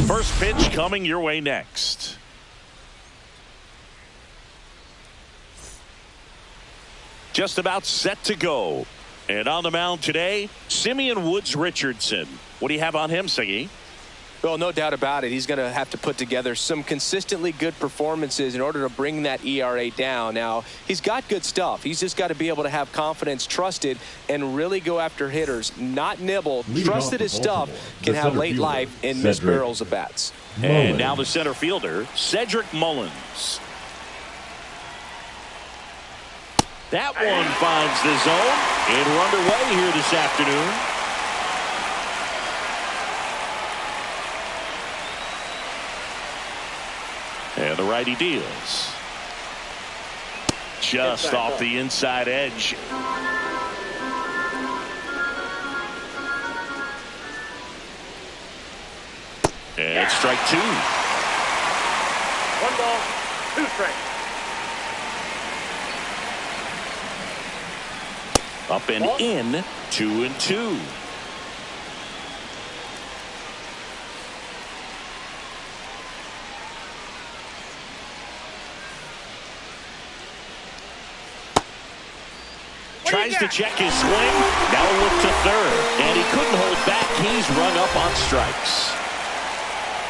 First pitch coming your way next. Just about set to go. And on the mound today, Simeon Woods Richardson. What do you have on him, Siggy? Well, no doubt about it. He's going to have to put together some consistently good performances in order to bring that ERA down. Now, he's got good stuff. He's just got to be able to have confidence, trusted, and really go after hitters, not nibble. Trust that his stuff can have late life in Miss barrels of bats. And now the center fielder, Cedric Mullins. That one finds the zone, and we're underway here this afternoon. And the righty deals. Just off the inside edge. And strike two. 1 ball, 2 strikes. Up and in, 2-2. Tries to check his swing. Now a look to third. And he couldn't hold back. He's rung up on strikes.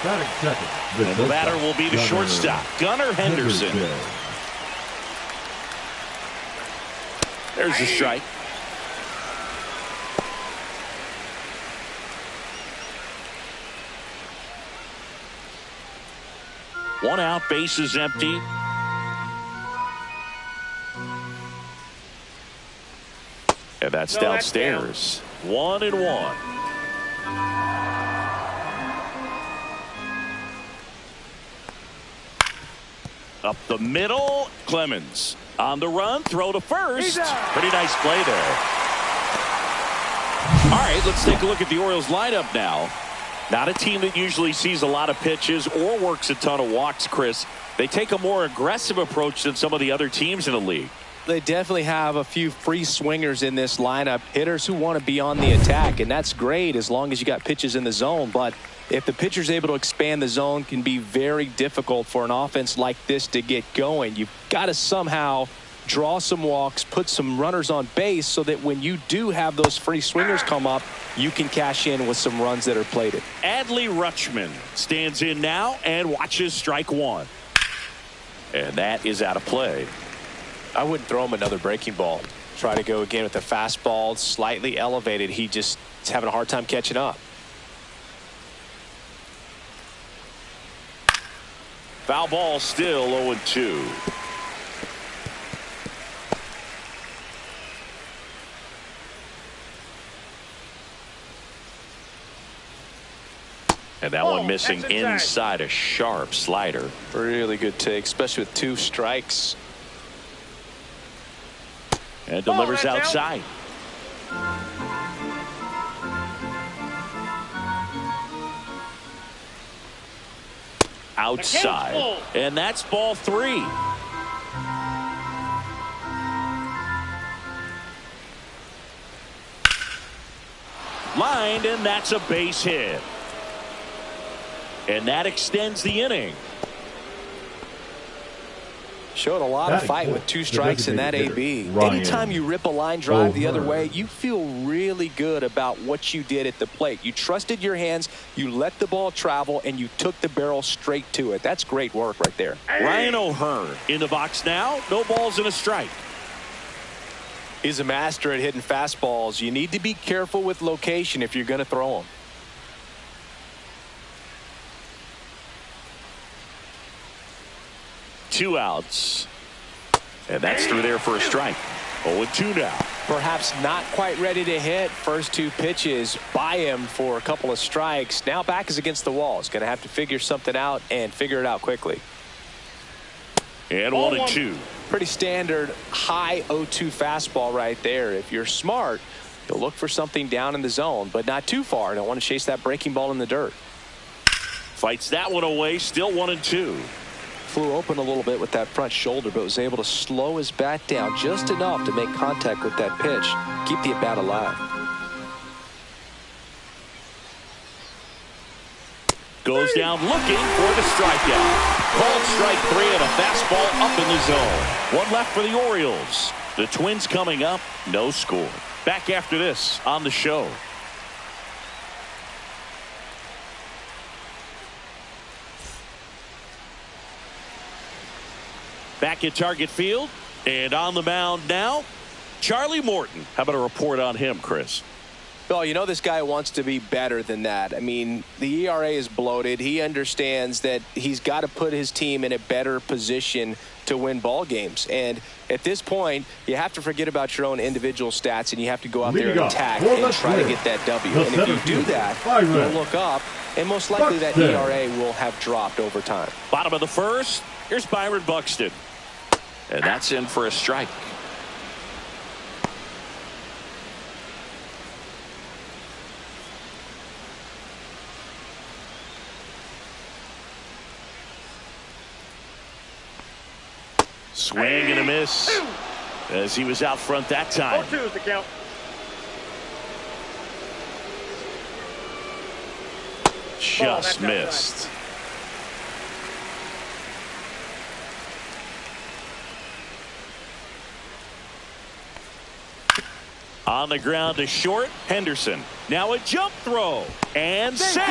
And the batter will be the shortstop, Gunnar Henderson. There's the strike. One out, bases empty. And that's downstairs. 1-1. Up the middle, Clemens on the run, throw to first. Pretty nice play there. All right, let's take a look at the Orioles lineup now. Not a team that usually sees a lot of pitches or works a ton of walks, Chris. They take a more aggressive approach than some of the other teams in the league. They definitely have a few free swingers in this lineup, hitters who want to be on the attack, and that's great as long as you got pitches in the zone. But if the pitcher's able to expand the zone, can be very difficult for an offense like this to get going. You've got to somehow draw some walks, put some runners on base so that when you do have those free swingers come up, you can cash in with some runs that are plated. Adley Rutschman stands in now and watches strike one. And that is out of play. I wouldn't throw him another breaking ball. Try to go again with the fastball slightly elevated. He just is having a hard time catching up. Foul ball, still 0-2. And that one missing inside, a sharp slider. Really good take, especially with 2 strikes. And delivers outside. Outside. And that's ball 3. Lined, and that's a base hit. And that extends the inning. Showed a lot of fight with 2 strikes in that AB. Anytime you rip a line drive the other way, you feel really good about what you did at the plate. You trusted your hands, you let the ball travel, and you took the barrel straight to it. That's great work right there. Ryan O'Hearn in the box now. No balls and a strike. He's a master at hitting fastballs. You need to be careful with location if you're going to throw them. Two outs. And that's through there for a strike. 0-2 now. Perhaps not quite ready to hit. First 2 pitches by him for a couple of strikes. Now back is against the wall. He's going to have to figure something out and figure it out quickly. And 1-2. Pretty standard high 0-2 fastball right there. If you're smart, you'll look for something down in the zone, but not too far. Don't want to chase that breaking ball in the dirt. Fights that one away. Still 1-2. Flew open a little bit with that front shoulder, but was able to slow his bat down just enough to make contact with that pitch. Keep the at-bat alive. Goes down looking for the strikeout. Called strike 3 and a fastball up in the zone. One left for the Orioles. The Twins coming up, no score. Back after this on the show. Back at Target Field and on the mound now, Charlie Morton. How about a report on him, Chris? Well, you know this guy wants to be better than that. I mean, the ERA is bloated. He understands that he's got to put his team in a better position to win ball games. And at this point, you have to forget about your own individual stats and you have to go out there and attack and try to get that W. And if you do that, you'll look up, and most likely that ERA will have dropped over time. Bottom of the first, here's Byron Buxton. And that's in for a strike. Swing and a miss as he was out front that time. 0-2 is the count. Just missed. On the ground to short, Henderson. Now a jump throw and save.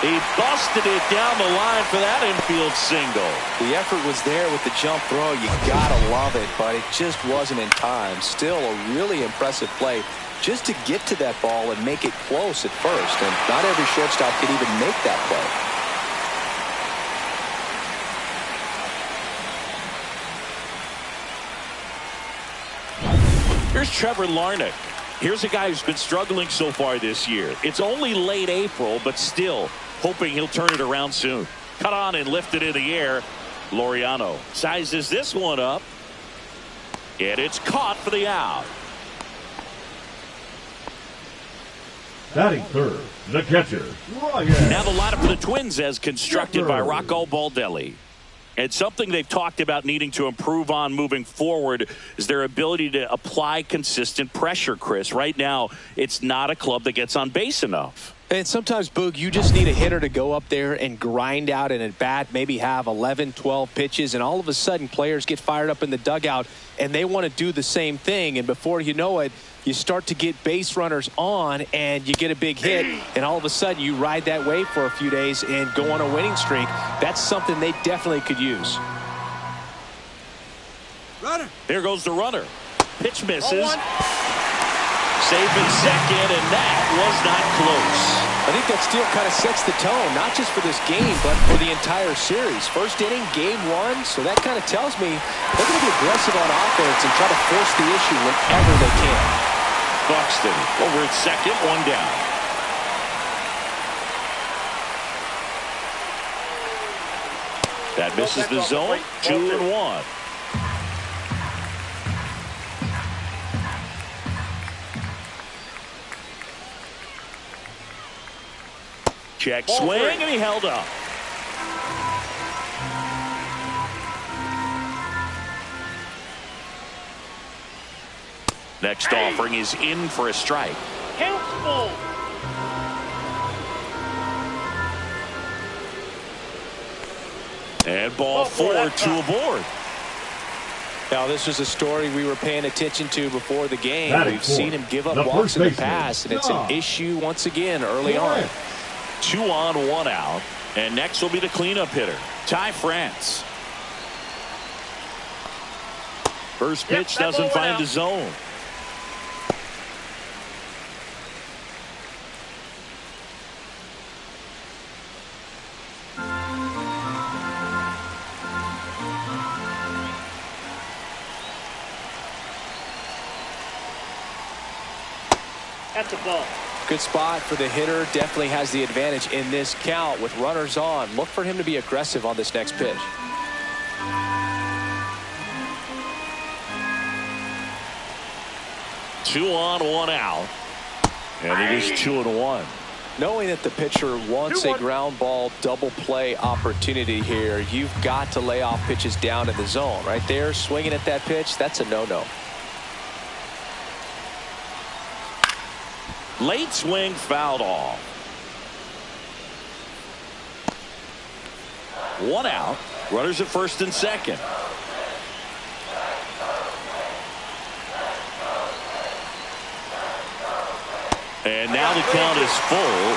He busted it down the line for that infield single. The effort was there with the jump throw. You gotta love it, but it just wasn't in time. Still a really impressive play just to get to that ball and make it close at first. And not every shortstop could even make that play. Here's Trevor Larnach. Here's a guy who's been struggling so far this year. It's only late April, but still hoping he'll turn it around soon. Cut on and lifted in the air. Laureano sizes this one up. And it's caught for the out. Batting third, the catcher, Ryan. Now the lineup for the Twins as constructed by Rocco Baldelli. And something they've talked about needing to improve on moving forward is their ability to apply consistent pressure, Chris. Right now, it's not a club that gets on base enough. And sometimes, Boog, you just need a hitter to go up there and grind out an at-bat, maybe have 11, 12 pitches, and all of a sudden players get fired up in the dugout, and they want to do the same thing. And before you know it, you start to get base runners on, and you get a big hit, and all of a sudden you ride that wave for a few days and go on a winning streak. That's something they definitely could use. Runner. There goes the runner. Pitch misses. Safe in second, and that was not close. I think that steal kind of sets the tone, not just for this game, but for the entire series. First inning, game one, so that kind of tells me they're going to be aggressive on offense and try to force the issue whenever they can. Buxton over at second, one down. That misses the zone, 2-1. Check swing, and he held up. Next offering is in for a strike. Count full. And ball four, two aboard. Now, this was a story we were paying attention to before the game. We've seen him give up the walks in the baseman. past, and it's an issue once again early on. 2 on, 1 out. And next will be the cleanup hitter, Ty France. First pitch doesn't find the zone. That's a ball. Good spot for the hitter. Definitely has the advantage in this count with runners on. Look for him to be aggressive on this next pitch. Two on, 1 out. And it is 2-1. Knowing that the pitcher wants a ground ball double play opportunity here, you've got to lay off pitches down in the zone. Right there, swinging at that pitch, that's a no-no. Late swing fouled off. One out. Runners at first and second. And now the count is full.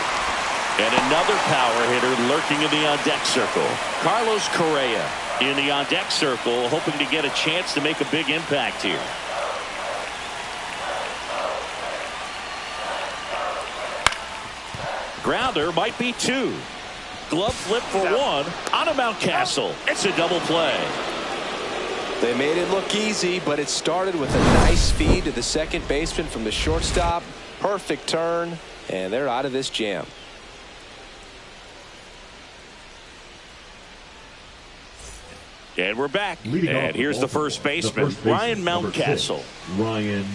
And another power hitter lurking in the on-deck circle. Carlos Correa in the on-deck circle, hoping to get a chance to make a big impact here. Grounder might be two. Glove flip for one on a Mountcastle. It's a double play. They made it look easy, but it started with a nice feed to the second baseman from the shortstop. Perfect turn, and they're out of this jam. And we're back. And here's the first baseman, Ryan Mountcastle. Ryan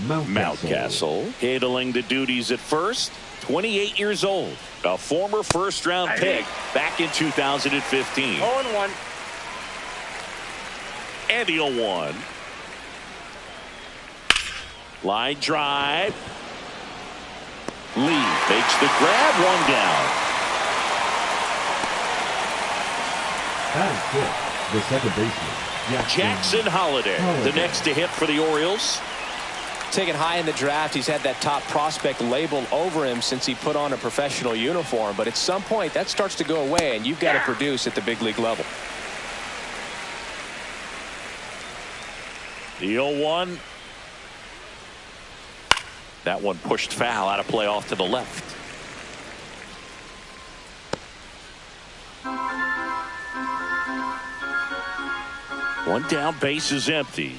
Mountcastle handling the duties at first. 28 years old, a former first-round pick back in 2015. 0-1. And the 0-1. Line drive. Lee makes the grab, one down. The second baseman, Jackson Holliday, the next to hit for the Orioles. Taken high in the draft, he's had that top prospect label over him since he put on a professional uniform. But at some point, that starts to go away, and you've got to produce at the big league level. The 0-1. That one pushed foul, out of play off to the left. One down, base is empty.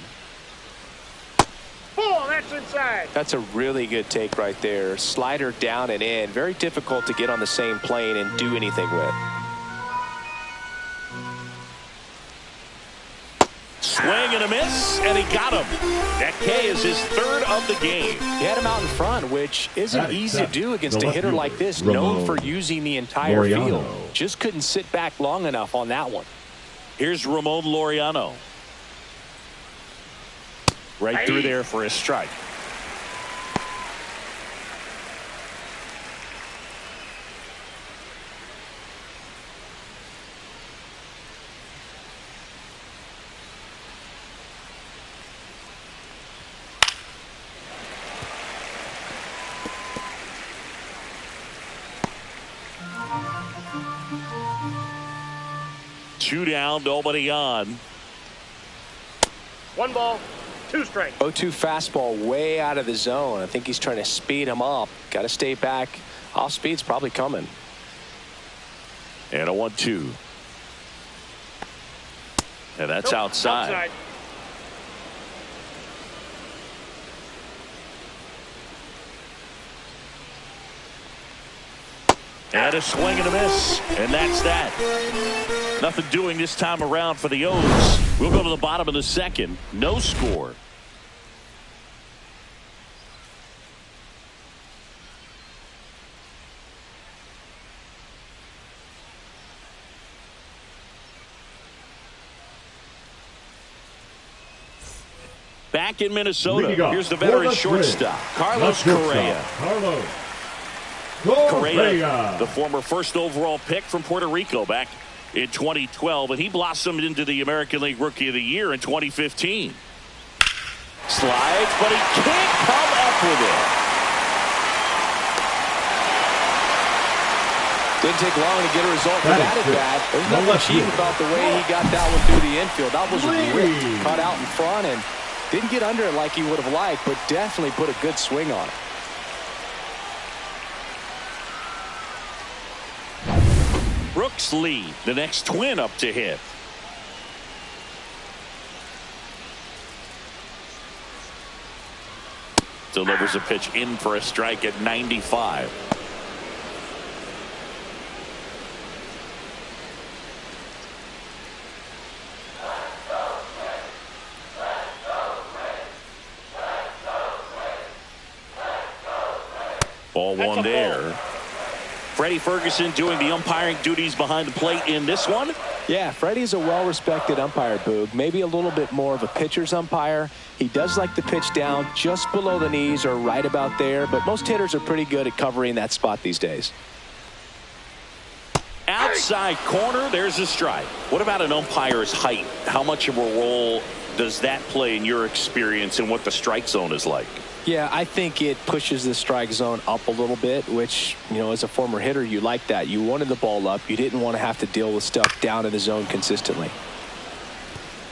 Oh, that's inside. That's a really good take right there. Slider down and in. Very difficult to get on the same plane and do anything with. Swing and a miss, and he got him. That K is his third of the game. He had him out in front, which isn't easy to do against a hitter like this, known for using the entire field. Just couldn't sit back long enough on that one. Here's Ramon Laureano. Right through there for a strike. Two down, nobody on. 1 ball, 2 strikes. 0-2 fastball way out of the zone. I think he's trying to speed him up. Got to stay back. Off speed's probably coming. And a 1-2. And that's outside. And a swing and a miss. And that's that. Nothing doing this time around for the O's. We'll go to the bottom of the second. No score. Back in Minnesota, here's the veteran shortstop, Carlos Correa. Correa, the former first overall pick from Puerto Rico back in 2012, and he blossomed into the American League Rookie of the Year in 2015. Slides, but he can't come up with it. Didn't take long to get a result from that at bat. There's nothing cheap about the way he got that one through the infield. That was ripped, cut out in front, and didn't get under it like he would have liked, but definitely put a good swing on it. Brooks Lee, the next twin up to hit. Delivers a pitch in for a strike at 95. Ball one there. Freddie Ferguson doing the umpiring duties behind the plate in this one. Yeah, Freddie's a well-respected umpire, Boog. Maybe a little bit more of a pitcher's umpire. He does like to pitch down just below the knees or right about there, but most hitters are pretty good at covering that spot these days. Outside outside corner. There's a strike. What about an umpire's height? How much of a role does that play in your experience and what the strike zone is like? Yeah, I think it pushes the strike zone up a little bit, which, you know, as a former hitter, you like that. You wanted the ball up. You didn't want to have to deal with stuff down in the zone consistently.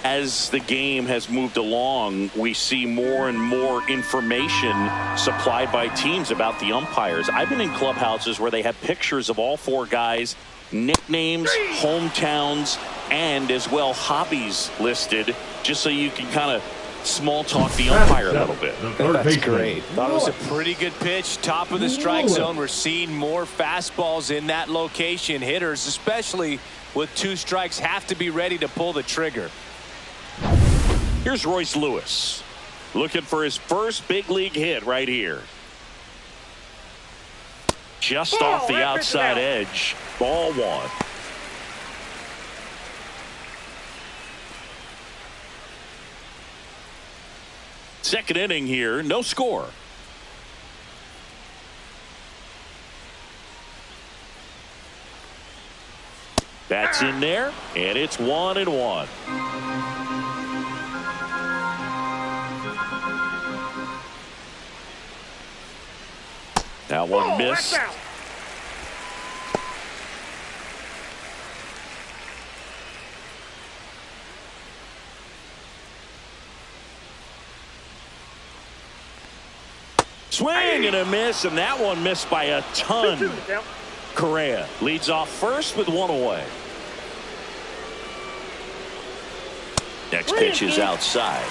As the game has moved along, we see more and more information supplied by teams about the umpires. I've been in clubhouses where they have pictures of all four guys, nicknames, hometowns, and as well hobbies listed, just so you can kind of small talk the umpire a little bit. That's great. Thought it was a pretty good pitch. Top of the strike zone. We're seeing more fastballs in that location. Hitters, especially with 2 strikes, have to be ready to pull the trigger. Here's Royce Lewis looking for his first big league hit right here. Just off the outside edge. Ball 1. Second inning here, no score. That's in there, and it's 1-1. That one missed. Swing and a miss, and that one missed by a ton. Correa leads off first with 1 away. Next pitch is outside.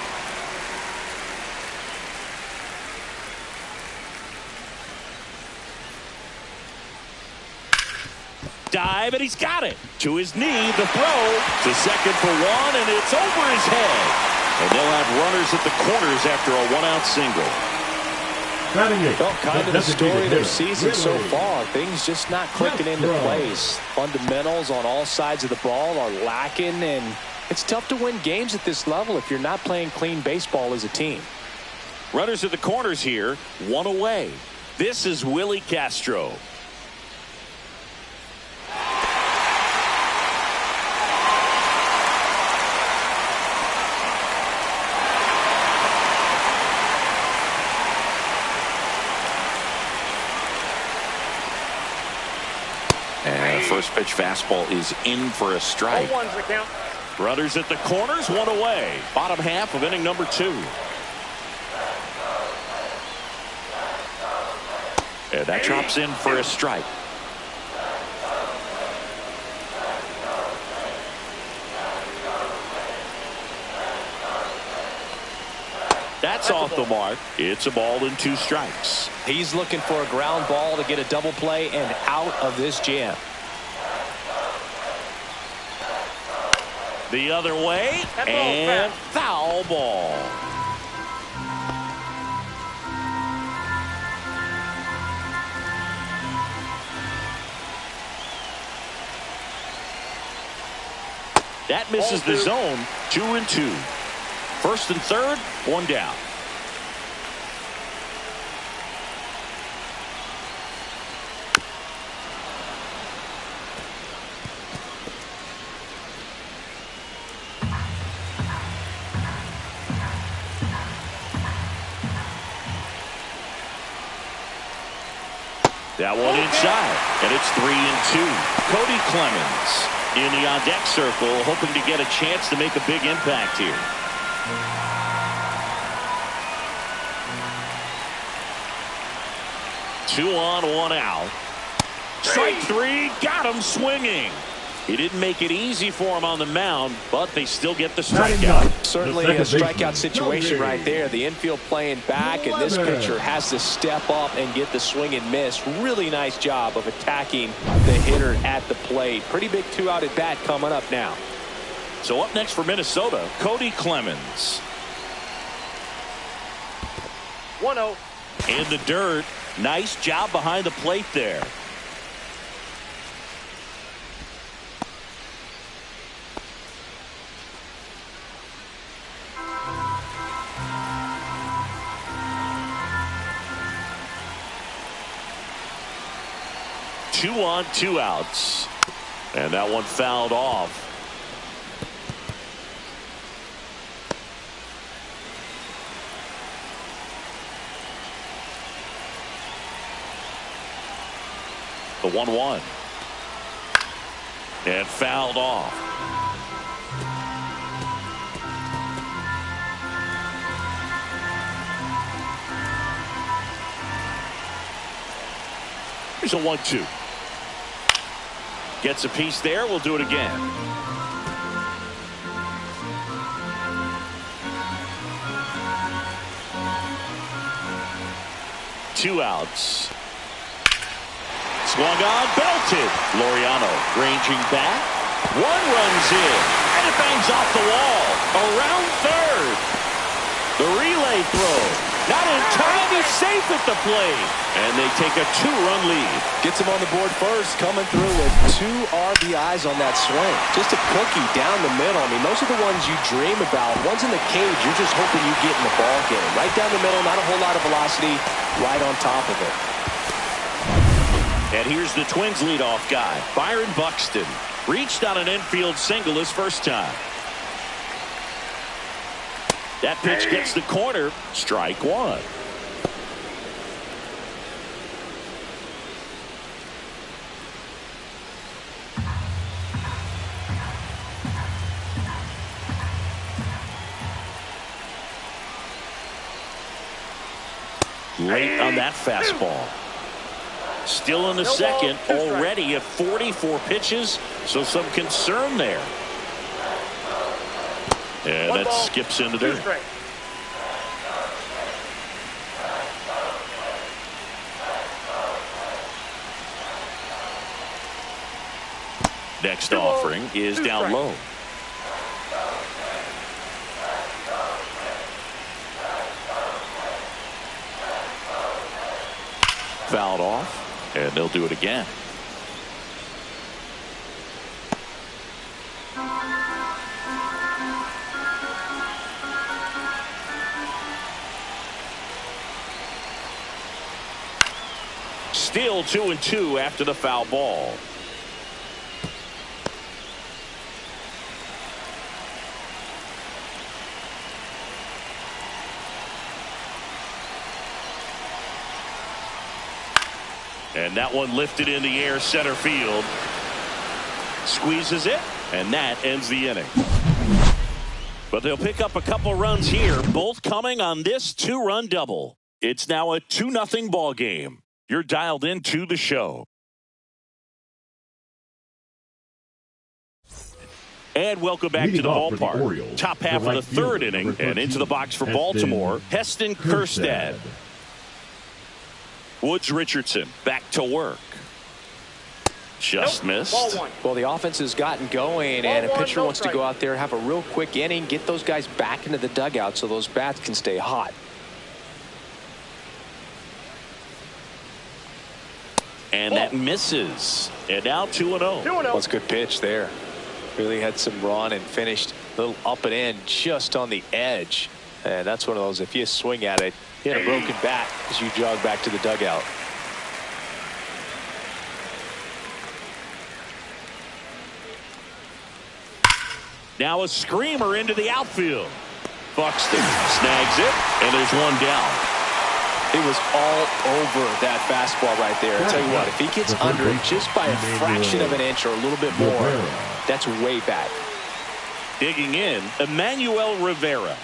Dive, and he's got it. To his knee, the throw to second for 1, and it's over his head. And they'll have runners at the corners after a 1-out single. Well, kind of the story of their season so far. Things just not clicking into place. Fundamentals on all sides of the ball are lacking, and it's tough to win games at this level if you're not playing clean baseball as a team. Runners at the corners here, 1 away. This is Willie Castro. First pitch fastball is in for a strike. Runners at the corners, 1 away. Bottom half of inning number 2. And that drops in for a strike. That's off the mark. It's a ball and 2 strikes. He's looking for a ground ball to get a double play and out of this jam. The other way, and foul ball. That misses the zone. 2-2. First and third, 1 down. That one inside, and it's 3-2. Cody Clemens in the on-deck circle, hoping to get a chance to make a big impact here. Two on, 1 out. Strike 3, got him swinging. He didn't make it easy for him on the mound, but they still get the strikeout. Certainly a strikeout situation right there. The infield playing back, and this pitcher has to step up and get the swing and miss. Really nice job of attacking the hitter at the plate. Pretty big 2-out at bat coming up now. So up next for Minnesota, Cody Clemens. 1-0. In the dirt. Nice job behind the plate there. Two on, 2 outs. And that one fouled off. The 1-1. And fouled off. Here's a 1-2. Gets a piece there. We'll do it again. Two outs. Swung on, belted. Laureano ranging back. One runs in, and it bangs off the wall. Around third. The relay throw. Not in time. He's safe at the plate. And they take a 2-run lead. Gets him on the board first, coming through with 2 RBIs on that swing. Just a cookie down the middle. I mean, those are the ones you dream about. One's in the cage, you're just hoping you get in the ball game. Right down the middle, not a whole lot of velocity, right on top of it. And here's the Twins leadoff guy, Byron Buxton. Reached on an infield single his first time. That pitch gets the corner. Strike one. Late on that fastball. Still in the second, already at 44 pitches, so some concern there. And that skips into there. Next offering is down low. Fouled off, and they'll do it again. Still 2-2 after the foul ball. And that one lifted in the air, center field. Squeezes it, and that ends the inning. But they'll pick up a couple runs here, both coming on this 2-run double. It's now a 2-0 ball game. You're dialed into the show. And welcome back to the ballpark. Orioles, Top half of the third inning, and into the box for Baltimore, Heston Kjerstad. Woods Richardson back to work. Just missed. Well, the offense has gotten going, and a pitcher wants to go out there, have a real quick inning, get those guys back into the dugout so those bats can stay hot. And that misses. And now 2-0. That's a good pitch there. Really had some run and finished a little up and in just on the edge. And that's one of those, if you swing at it, you hit a broken bat as you jog back to the dugout. Now a screamer into the outfield. Buxton snags it, and there's one down. It was all over that fastball right there. I'll tell you what, if he gets under it just by a fraction of an inch or a little bit more, that's way back. Digging in, Emmanuel Rivera.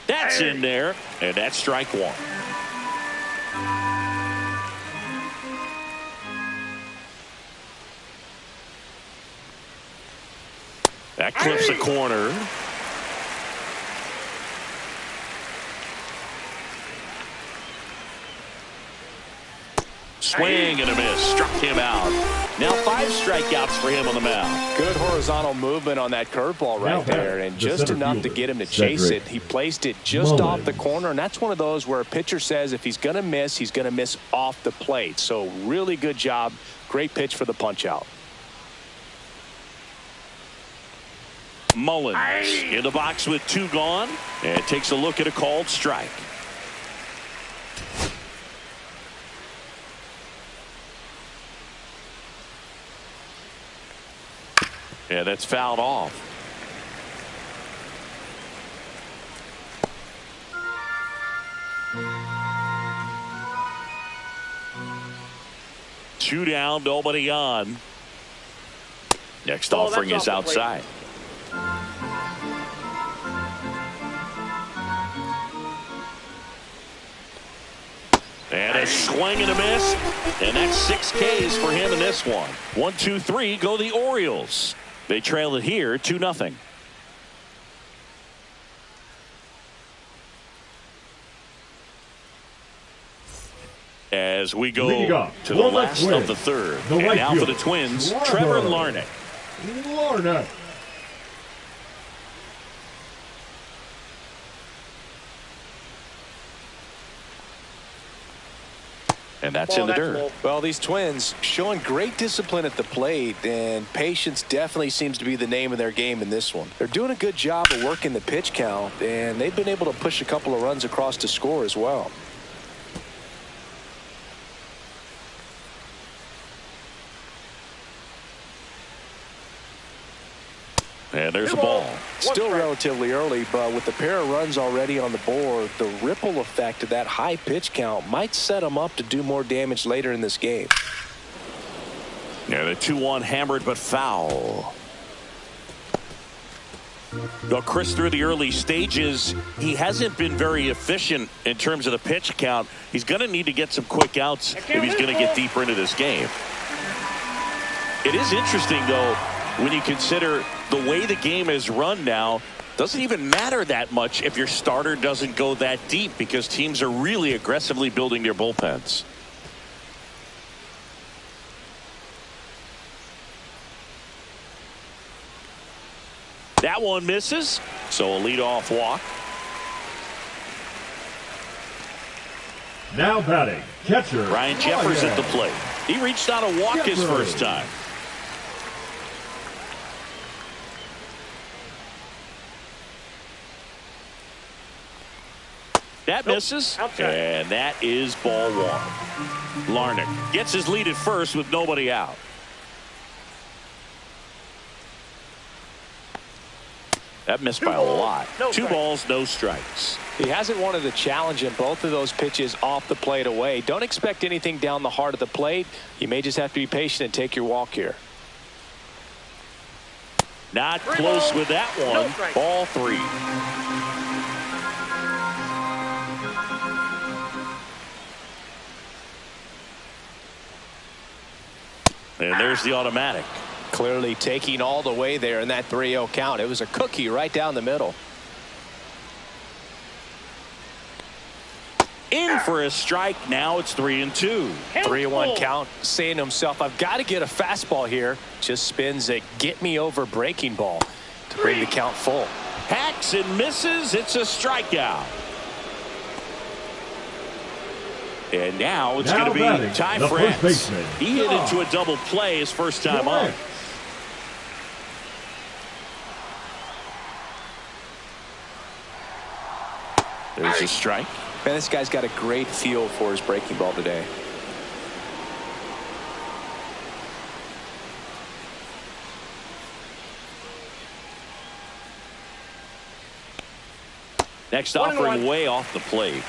That's in there, and that's strike one. That clips a corner. Swing and a miss. Struck him out. Now 5 strikeouts for him on the mound. Good horizontal movement on that curveball right there, and just enough to get him to chase it. He placed it just off the corner, and that's one of those where a pitcher says if he's going to miss, he's going to miss off the plate. So really good job. Great pitch for the punch out. Mullins in the box with 2 gone and takes a look at a called strike. And that's fouled off. Two down, nobody on. Next offering is outside. And a swing and a miss. And that's 6 Ks for him in this one. 1, 2, 3 go the Orioles. They trail it here 2-0. As we go to the last of the third. And now for the Twins, Trevor Larnach. And that's in the dirt. Well, these Twins showing great discipline at the plate, and patience definitely seems to be the name of their game in this one. They're doing a good job of working the pitch count, and they've been able to push a couple of runs across to score as well. And there's a ball. Still relatively early, but with a pair of runs already on the board, the ripple effect of that high pitch count might set them up to do more damage later in this game. And a 2-1 hammered but foul. Well, Chris, through the early stages, he hasn't been very efficient in terms of the pitch count. He's going to need to get some quick outs if he's going to get deeper into this game. It is interesting, though, when you consider the way the game is run now. Doesn't even matter that much if your starter doesn't go that deep, because teams are really aggressively building their bullpens. That one misses, so a leadoff walk. Now batting, catcher Ryan Jeffers at the plate. He reached out a walk his first time. That misses, and that is ball 1. Larnach gets his lead at first with nobody out. That missed by a lot. 2 balls, no strikes. He hasn't wanted a challenge in both of those pitches off the plate away. Don't expect anything down the heart of the plate. You may just have to be patient and take your walk here. Not close with that one. Ball 3. And there's the automatic. Clearly taking all the way there in that 3-0 count. It was a cookie right down the middle. In for a strike. Now it's 3-2. 3-1 count. Saying to himself, I've got to get a fastball here. Just spins a get me over breaking ball to bring the count full. Hacks and misses. It's a strikeout. And now it's going to be Ty France. He hit into a double play his first time up. There's a strike. Man, this guy's got a great feel for his breaking ball today. Next offering way off the plate.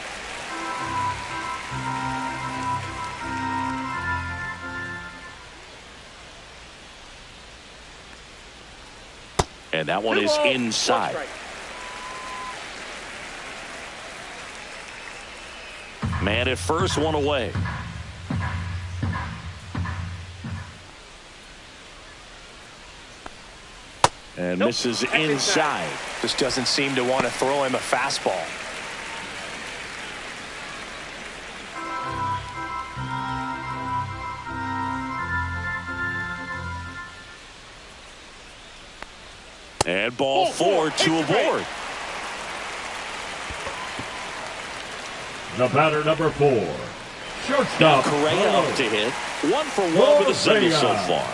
And that one is inside. Man at first, one away. And misses inside. Just doesn't seem to want to throw him a fastball. And ball 4, 2 aboard. The batter, number 4. Now Correa up to hit. 1 for 1 with a single so far.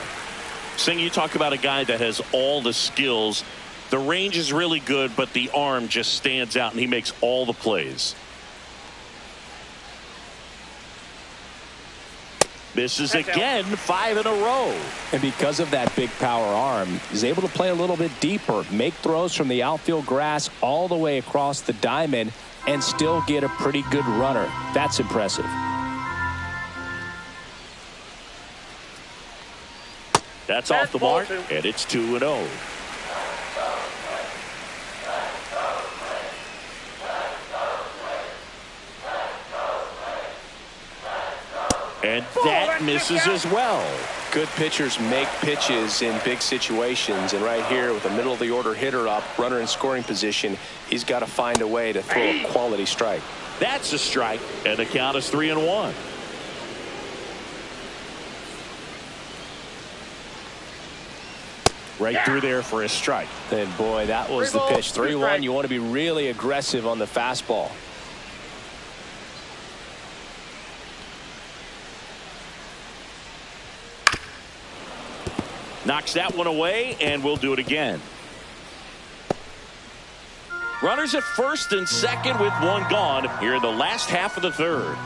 Sing, you talk about a guy that has all the skills The range is really good, but the arm just stands out, and he makes all the plays. Misses again, 5 in a row. And because of that big power arm, he's able to play a little bit deeper, make throws from the outfield grass all the way across the diamond, and still get a pretty good runner. That's impressive. That's off the mark, and it's 2-0. And that misses as well. Good pitchers make pitches in big situations, and right here with a middle of the order hitter up, runner in scoring position, he's got to find a way to throw a quality strike. That's a strike, and the count is 3-1. Right through there for a strike. And boy, that was the pitch. 3-1. You want to be really aggressive on the fastball. Knocks that one away, and we'll do it again. Runners at first and second with one gone here in the last half of the third.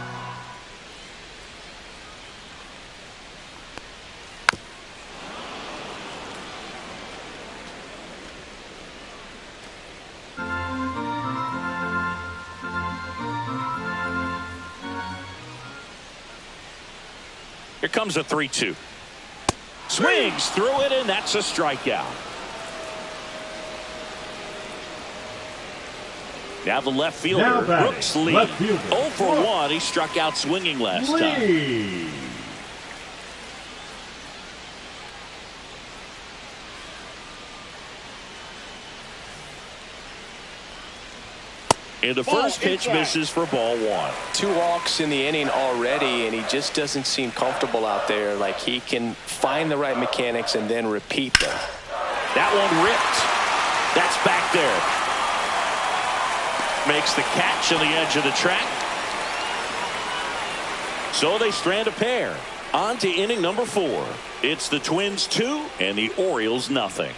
Here comes a 3-2. Swings through it, and that's a strikeout. Now the left fielder, Brooks Lee. 0 for 1. He struck out swinging last time. And the first pitch misses for ball 1. 2 walks in the inning already, and he just doesn't seem comfortable out there. Like he can find the right mechanics and then repeat them. That one ripped. That's back there. Makes the catch on the edge of the track. So they strand a pair. On to inning number 4. It's the Twins 2 and the Orioles nothing.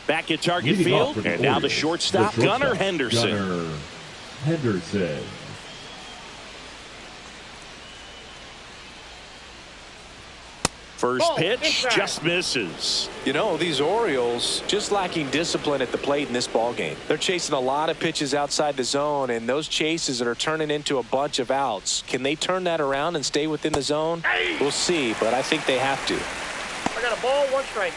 Back at target field, and now the shortstop, Gunnar Henderson. First pitch just misses. You know, these Orioles just lacking discipline at the plate in this ball game. They're chasing a lot of pitches outside the zone, and those chases that are turning into a bunch of outs. Can they turn that around and stay within the zone? We'll see, but I think they have to. I got a ball, 1 strike.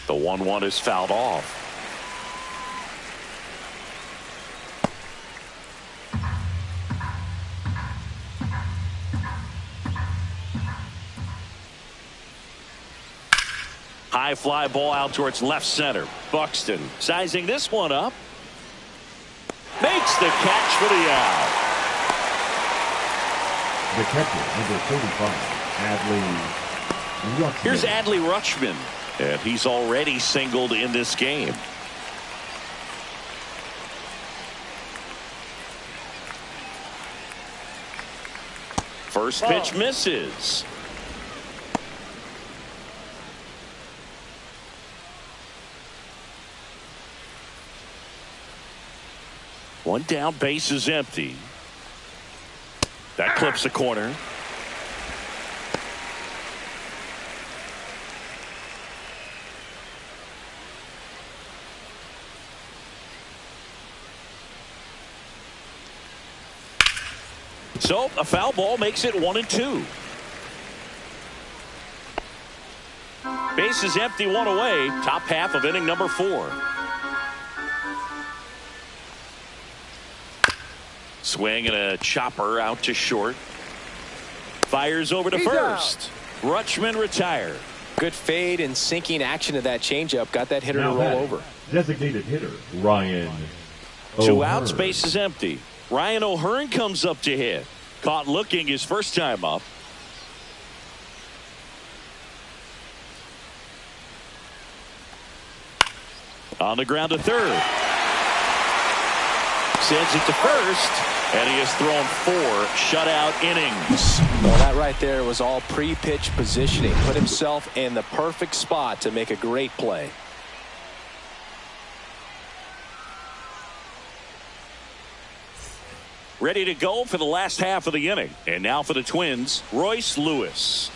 The 1-1 is fouled off. High fly ball out towards left center. Buxton sizing this one up. Makes the catch for the out. The catcher, number 45, Adley Rutschman. Here's Adley Rutschman. And he's already singled in this game. First pitch misses. One down, base is empty. That clips the corner. So a foul ball makes it 1-2. Base is empty, one away. Top half of inning number 4. Swing and a chopper out to short. Fires over to first. Rutschman retired. Good fade and sinking action of that changeup. Got that hitter Now to roll over. Designated hitter, Ryan 2 outs, base is empty. Ryan O'Hearn comes up to hit. Caught looking his first time up. On the ground to third. Sends it to first. And he has thrown 4 shutout innings. Well, that right there was all pre-pitch positioning. Put himself in the perfect spot to make a great play. Ready to go for the last half of the inning. And now for the Twins, Royce Lewis.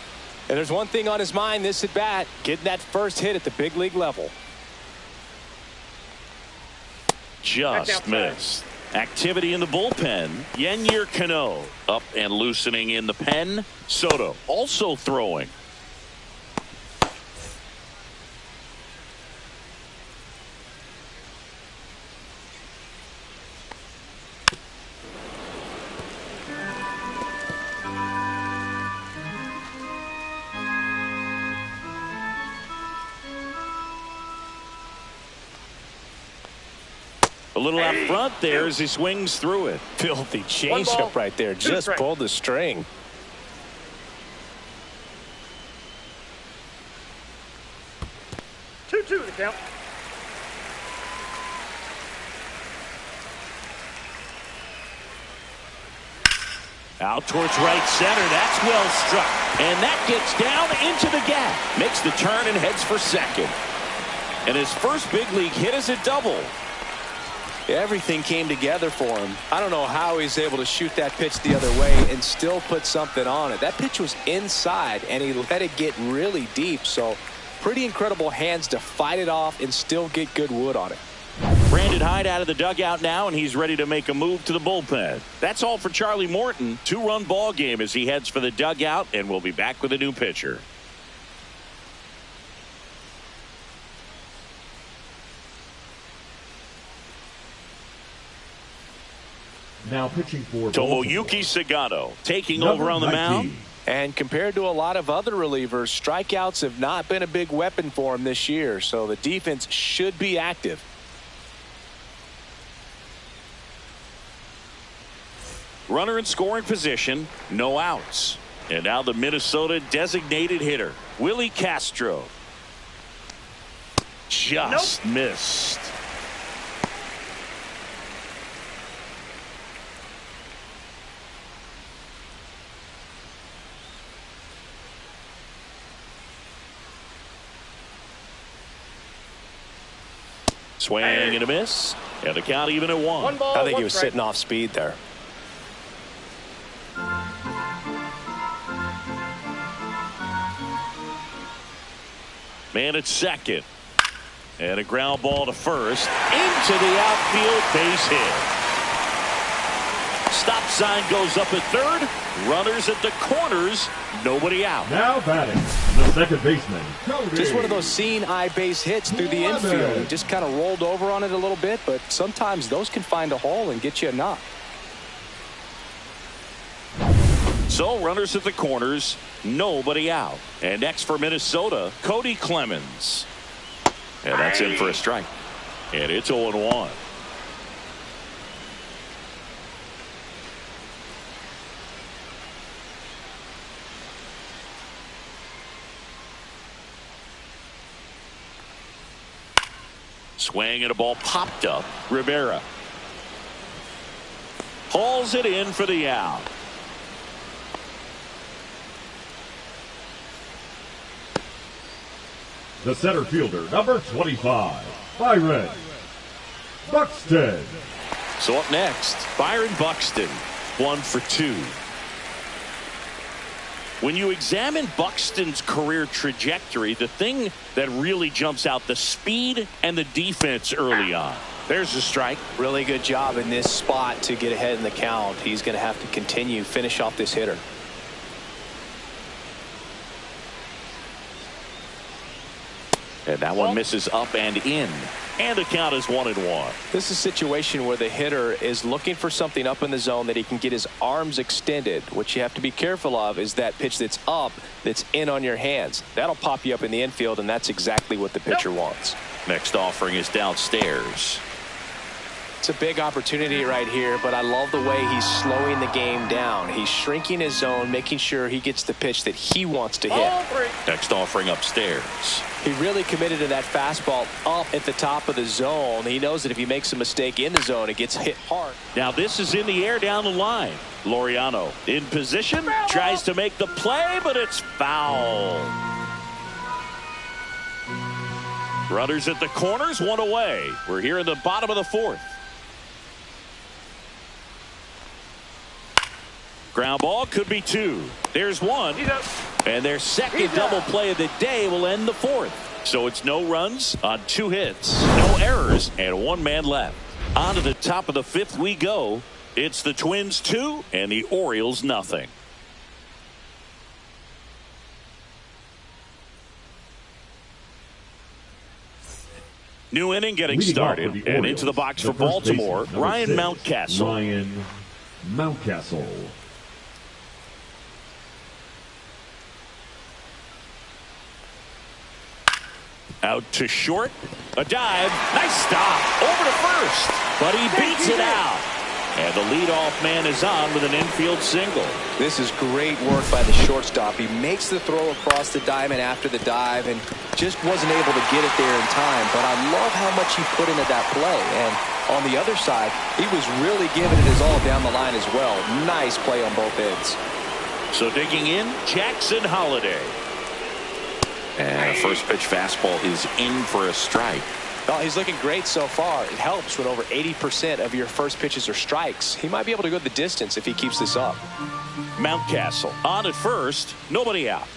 And there's one thing on his mind this at bat, getting that first hit at the big league level. Just missed. Activity in the bullpen. Yennier Cano up and loosening in the pen. Soto also throwing. A little out front there as he swings through it. Filthy changeup right there. Just pulled the string. Two the count. Out towards right center. That's well struck. And that gets down into the gap. Makes the turn and heads for second. And his first big league hit is a double. Everything came together for him. I don't know how he's able to shoot that pitch the other way and still put something on it. That pitch was inside and he let it get really deep. So pretty incredible hands to fight it off and still get good wood on it. Brandon Hyde out of the dugout now, and he's ready to make a move to the bullpen. That's all for Charlie Morton. 2-run ball game as he heads for the dugout, and we'll be back with a new pitcher. Now pitching for Tomoyuki Sagano taking over on the mound. And compared to a lot of other relievers, strikeouts have not been a big weapon for him this year, so the defense should be active. Runner in scoring position, no outs. And now the Minnesota designated hitter, Willie Castro. Just missed. Swing and a miss. And the count even at 1. One ball, I think one he was strike. sitting off speed there. Man at second. And a ground ball to first. Into the outfield, base hit. Stop sign goes up at third. Runners at the corners. Nobody out. Now batting, the second baseman, Cody. Just one of those seeing eye base hits through the infield. He just kind of rolled over on it a little bit, but sometimes those can find a hole and get you a knock. So runners at the corners, nobody out. And next for Minnesota, Cody Clemens. And that's in for a strike. And it's 0-1. Swing and a ball popped up. Rivera hauls it in for the out. The center fielder, number 25, Byron Buxton. So up next, Byron Buxton, 1 for 2. When you examine Buxton's career trajectory, the thing that really jumps out, the speed and the defense early on. There's a strike. Really good job in this spot to get ahead in the count. He's going to have to finish off this hitter. And that one misses up and in. And the count is 1-1. This is a situation where the hitter is looking for something up in the zone that he can get his arms extended. What you have to be careful of is that pitch that's up, that's in on your hands. That'll pop you up in the infield, and that's exactly what the pitcher wants. Next offering is downstairs. It's a big opportunity right here, but I love the way he's slowing the game down. He's shrinking his zone, making sure he gets the pitch that he wants to hit. Next offering upstairs. He really committed to that fastball up at the top of the zone. He knows that if he makes a mistake in the zone, it gets hit hard. Now this is in the air down the line. Laureano in position, tries to make the play, but it's foul. Runners at the corners, one away. We're here in the bottom of the fourth. Ground ball could be two. There's one. And their second double play of the day will end the fourth. So it's no runs on 2 hits, no errors, and 1 man left. On to the top of the fifth we go. It's the Twins 2 and the Orioles nothing. New inning getting started, and into the box for Baltimore, Ryan Mountcastle. Ryan Mountcastle. Out to short, a dive, nice stop, over to first, but he beats it out. And the leadoff man is on with an infield single. This is great work by the shortstop. He makes the throw across the diamond after the dive and just wasn't able to get it there in time. But I love how much he put into that play. And on the other side, he was really giving it his all down the line as well. Nice play on both ends. So digging in, Jackson Holliday. And a first pitch fastball is in for a strike. Well, he's looking great so far. It helps when over 80% of your first pitches are strikes. He might be able to go the distance if he keeps this up. Mountcastle on at first, nobody out.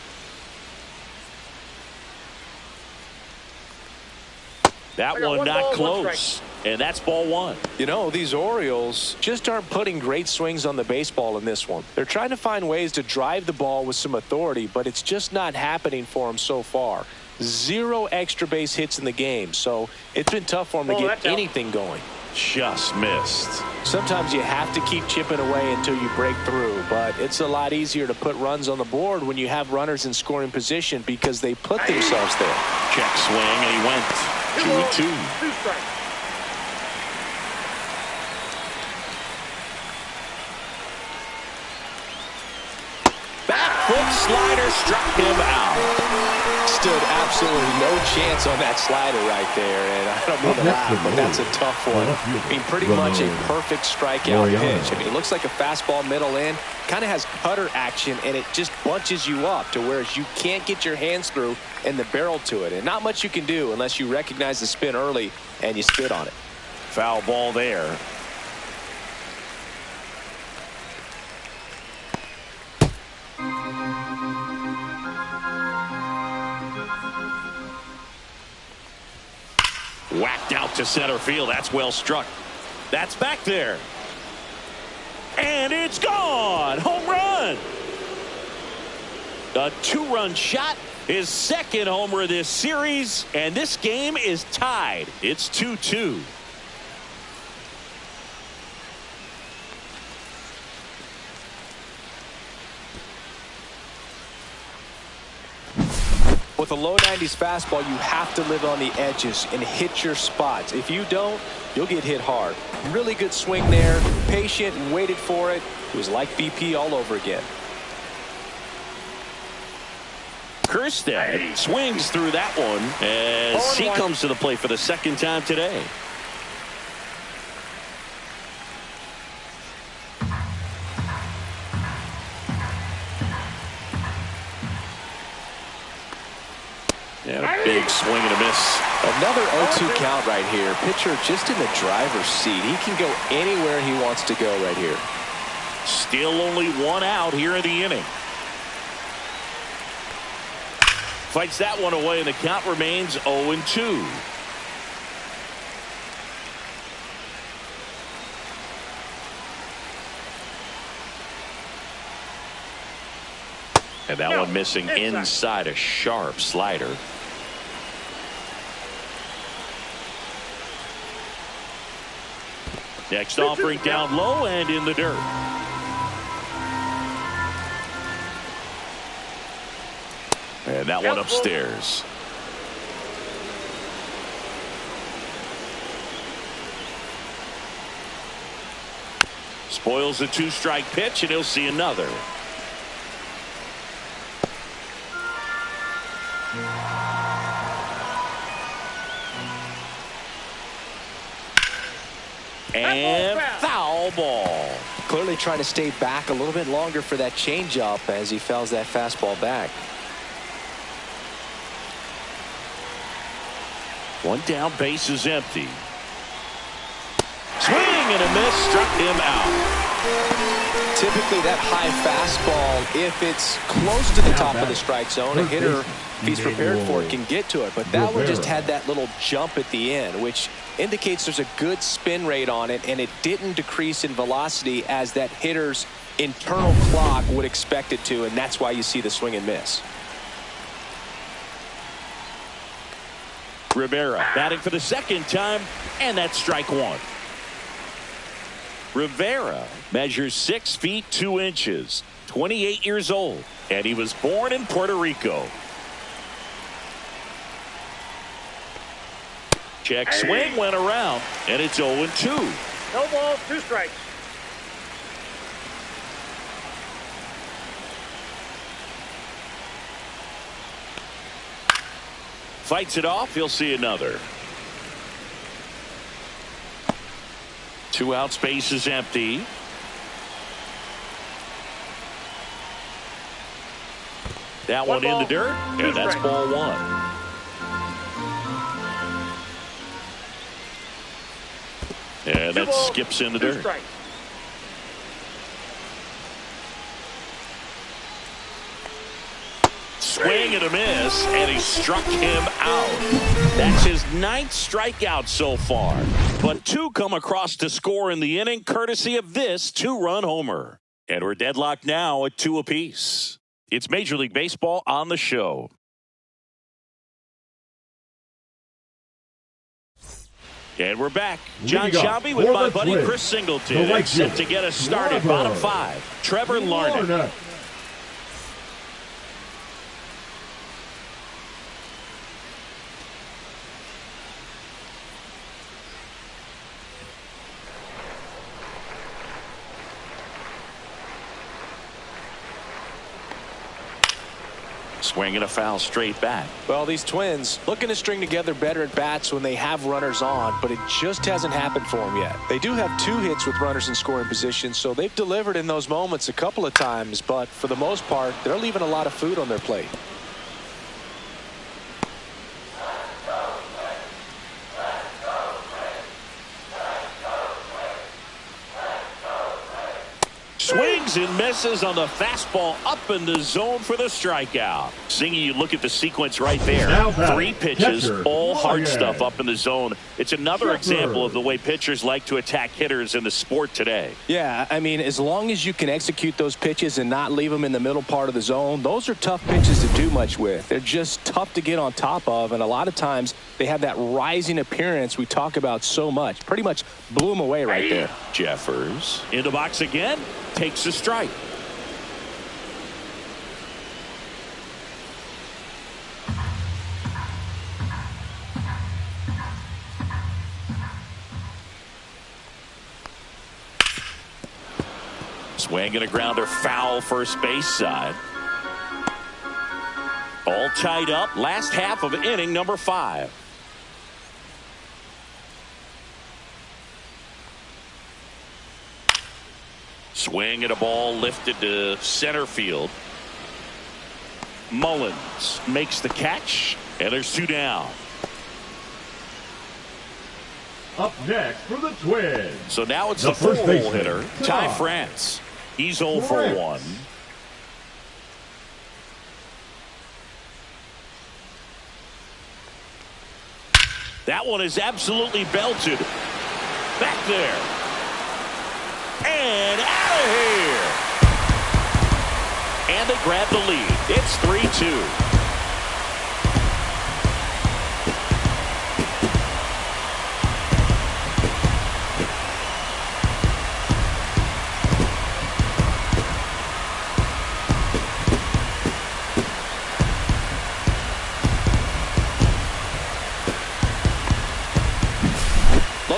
That one not close, and that's ball 1. You know, these Orioles just aren't putting great swings on the baseball in this one. They're trying to find ways to drive the ball with some authority, but it's just not happening for them so far. 0 extra base hits in the game, so it's been tough for them to get anything going. Just missed. Sometimes you have to keep chipping away until you break through, but it's a lot easier to put runs on the board when you have runners in scoring position because they put themselves there. Check swing, and he went 2-2. Back foot slider struck him out. Stood absolutely no chance on that slider right there, and I don't mean to laugh, but that's a tough one. I mean, pretty much a perfect strikeout pitch. I mean, it looks like a fastball middle in, kind of has cutter action, and it just bunches you up to where you can't get your hands through and the barrel to it, and not much you can do unless you recognize the spin early and you spit on it. Foul ball there. Whacked out to center field. That's well struck. That's back there. And it's gone. Home run. A 2-run shot. His second homer of this series. And this game is tied. It's 2-2. With a low 90s fastball, you have to live on the edges and hit your spots. If you don't, you'll get hit hard. Really good swing there. Patient and waited for it. It was like BP all over again. Kerstead swings through that one as he comes to the plate for the second time today. And a big swing and a miss. Another 0-2 count right here. Pitcher just in the driver's seat. He can go anywhere he wants to go right here. Still only 1 out here in the inning. Fights that one away, and the count remains 0-2. And that one missing inside, a sharp slider. Next offering down low and in the dirt. And that one upstairs. Spoils the 2-strike pitch, and he'll see another. And foul ball. Clearly trying to stay back a little bit longer for that changeup as he fouls that fastball back. One down, base is empty. Swing and a miss, struck him out. Typically that high fastball, if it's close to the top of the strike zone, a hitter, if he's prepared for it, can get to it. But that one just had that little jump at the end, which indicates there's a good spin rate on it, and it didn't decrease in velocity as that hitter's internal clock would expect it to, and that's why you see the swing and miss. Rivera batting for the second time, and that's strike one. Rivera measures 6 feet 2 inches, 28 years old, and he was born in Puerto Rico. Check swing went around, and it's 0-2. No balls, 2 strikes. Fights it off. He'll see another. 2 outs, base is empty. That one in the dirt, and that's ball 1. And that skips in the dirt. Swing and a miss, and he struck him out. That's his 9th strikeout so far. But 2 come across to score in the inning, courtesy of this 2-run homer. And we're deadlocked now at 2 apiece. It's Major League Baseball on the show. And we're back. John Shelby with my buddy Chris Singleton. Set to get us started. Bottom 5, Trevor Larnach. Swing and a foul straight back. Well, these Twins looking to string together better at bats when they have runners on, but it just hasn't happened for them yet. They do have 2 hits with runners in scoring position, so they've delivered in those moments a couple of times, but for the most part, they're leaving a lot of food on their plate. Swings and misses on the fastball up in the zone for the strikeout. Singing, you look at the sequence right there. 3 pitches, all hard stuff up in the zone. It's another example of the way pitchers like to attack hitters in the sport today. Yeah, I mean, as long as you can execute those pitches and not leave them in the middle part of the zone, those are tough pitches to do much with. They're just tough to get on top of, and a lot of times they have that rising appearance we talk about so much. Pretty much blew them away right there. Jeffers in the box again. Takes a strike. Swing and a grounder foul first base side. All tied up. Last half of inning number 5. Swing and a ball lifted to center field. Mullins makes the catch, and there's 2 down. Up next for the Twins. So now it's the 4-hole hitter, Ty France. He's 0 for 1. That one is absolutely belted. Back there. And out of here. And they grab the lead. It's 3-2.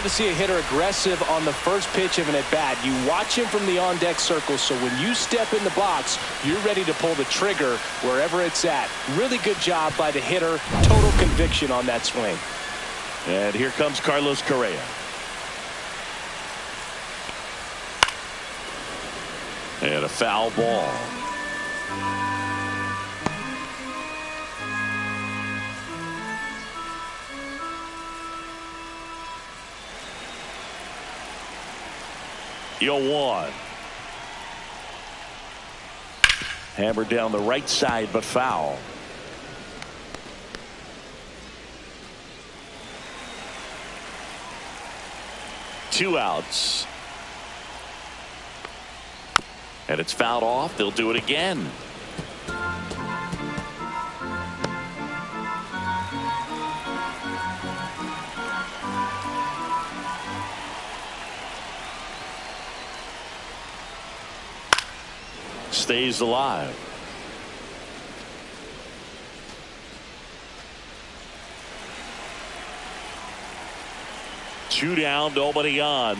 Love to see a hitter aggressive on the first pitch of an at-bat. You watch him from the on-deck circle, so when you step in the box, you're ready to pull the trigger wherever it's at. Really good job by the hitter. Total conviction on that swing. And here comes Carlos Correa. And a foul ball. Yo, one. Hammered down the right side, but foul. Two outs. And it's fouled off. They'll do it again. Stays alive. Two down, nobody on.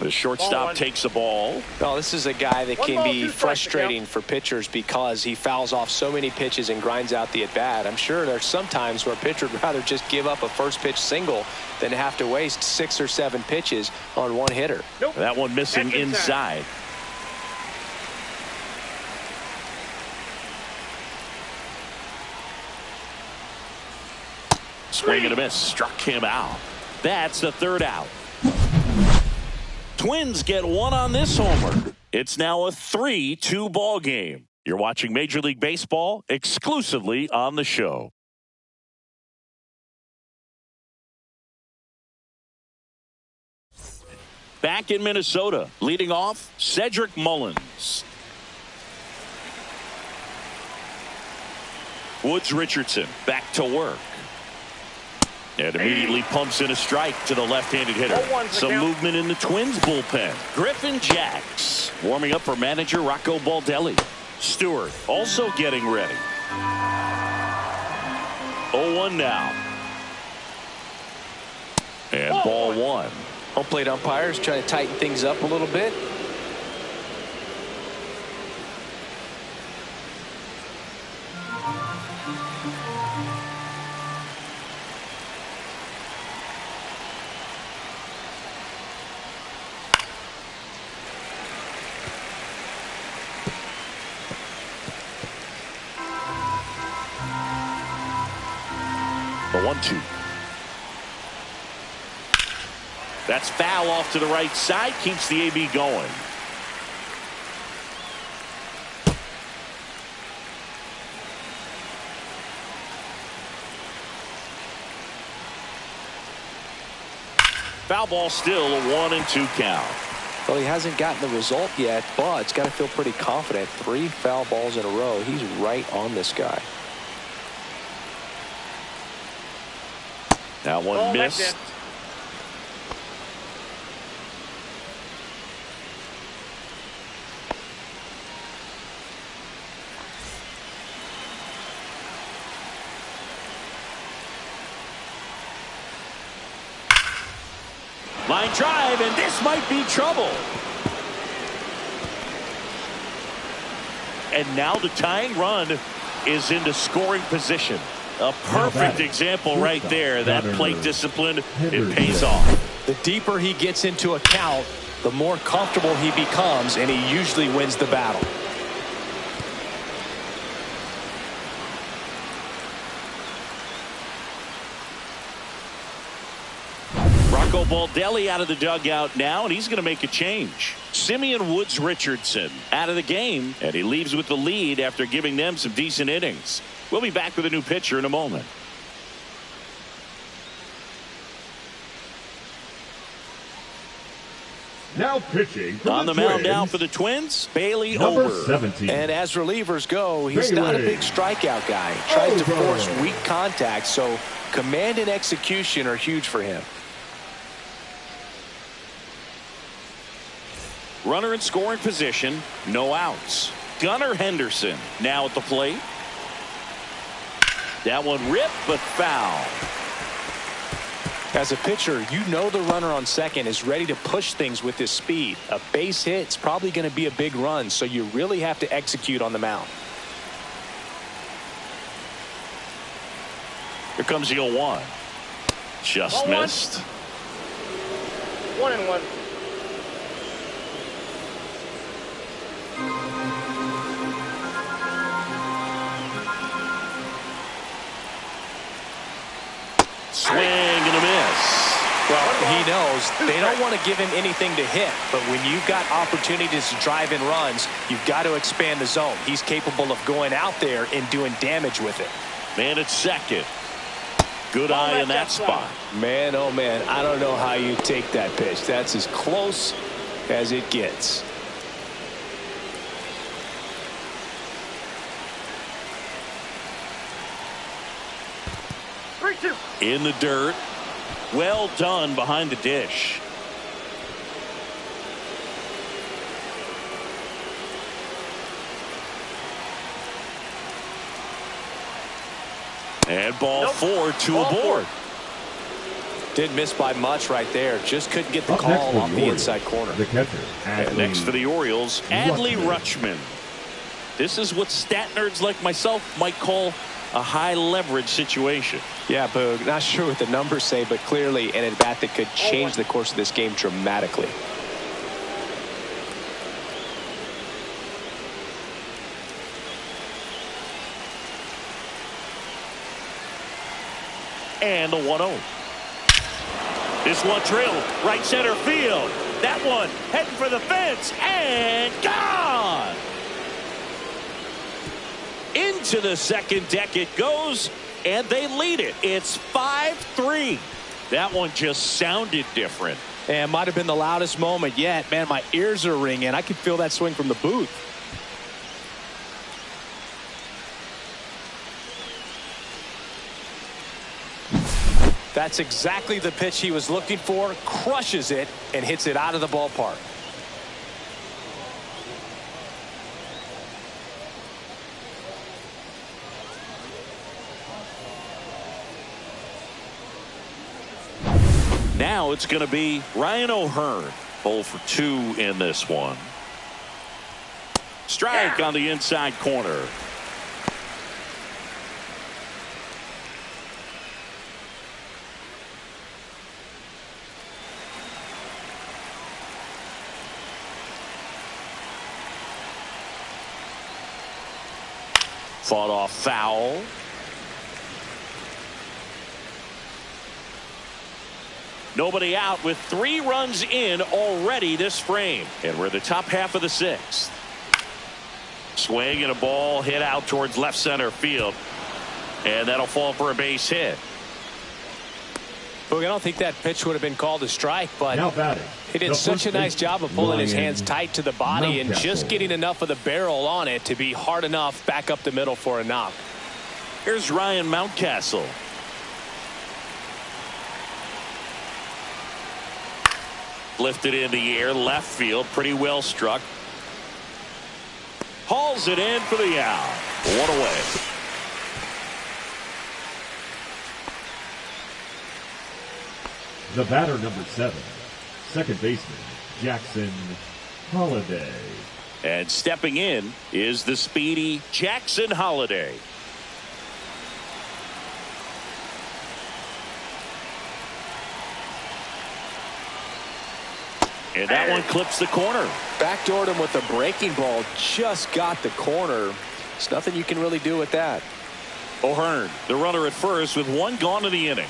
The shortstop takes the ball. Well, this is a guy that can be frustrating for pitchers because he fouls off so many pitches and grinds out the at-bat. I'm sure there's some times where a pitcher would rather just give up a first pitch single than have to waste 6 or 7 pitches on one hitter. Nope. That one missing inside. Swing and a miss. Struck him out. That's the third out. Twins get one on this homer. It's now a 3-2 ball game. You're watching Major League Baseball exclusively on the show. Back in Minnesota, leading off, Cedric Mullins. Woods Richardson back to work. And immediately pumps in a strike to the left-handed hitter. Some movement in the Twins bullpen. Griffin Jacks warming up for manager Rocco Baldelli. Stewart also getting ready. 0-1 now. And ball one. Home plate umpires trying to tighten things up a little bit. The 1-2. That's foul off to the right side. Keeps the AB going. Foul ball still, a 1-2 count. Well, he hasn't gotten the result yet, but it's got to feel pretty confident. 3 foul balls in a row. He's right on this guy. That one missed. Line drive, and this might be trouble. And now the tying run is into scoring position. A perfect example right there. That plate discipline, it pays off. The deeper he gets into a count, the more comfortable he becomes, and he usually wins the battle. Rocco Baldelli out of the dugout now, and he's going to make a change. Simeon Woods Richardson out of the game, and he leaves with the lead after giving them some decent innings. We'll be back with a new pitcher in a moment. Now pitching for on the mound now for the Twins, Bailey number Ober. 17. And as relievers go, he's not a big strikeout guy. He tries to force weak contact, so command and execution are huge for him. Runner in scoring position, no outs. Gunnar Henderson now at the plate. That one ripped, but foul. As a pitcher, you know the runner on second is ready to push things with his speed. A base hit's probably going to be a big run, so you really have to execute on the mound. Here comes the 0-1. Just missed. 1-1. Swing and a miss. Well, he knows they don't want to give him anything to hit, but when you've got opportunities to drive in runs, you've got to expand the zone. He's capable of going out there and doing damage with it. Man at second. Good eye in that spot. Man, oh man, I don't know how you take that pitch. That's as close as it gets. In the dirt. Well done behind the dish. And ball 4, 2 aboard. Didn't miss by much right there. Just couldn't get the call off the inside corner. The catcher. And next for the Orioles, Adley Rutschman. This is what stat nerds like myself might call a high leverage situation. Yeah, Boog. Not sure what the numbers say, but clearly an at-bat that could change the course of this game dramatically. And the 1-0. This one drilled right center field. That one heading for the fence and gone. Into the second deck it goes, and they lead it. It's 5-3. That one just sounded different. And might have been the loudest moment yet. Man, my ears are ringing. I could feel that swing from the booth. That's exactly the pitch he was looking for. Crushes it and hits it out of the ballpark. Now it's going to be Ryan O'Hearn. 0 for 2 in this one. Strike on the inside corner. Fought off foul. Nobody out with 3 runs in already this frame. And we're in the top half of the 6th. Swing and a ball hit out towards left center field. And that'll fall for a base hit. Boog, I don't think that pitch would have been called a strike, but he did such a nice job of pulling his hands tight to the body and just getting enough of the barrel on it to be hard enough back up the middle for a knock. Here's Ryan Mountcastle. Lifted in the air, left field, pretty well struck. Hauls it in for the out. 1 away. The batter, number 7, second baseman Jackson Holliday. And stepping in is the speedy Jackson Holliday. And that one clips the corner. Backdoored him with a breaking ball. Just got the corner. There's nothing you can really do with that. O'Hearn, the runner at first with 1 gone in the inning.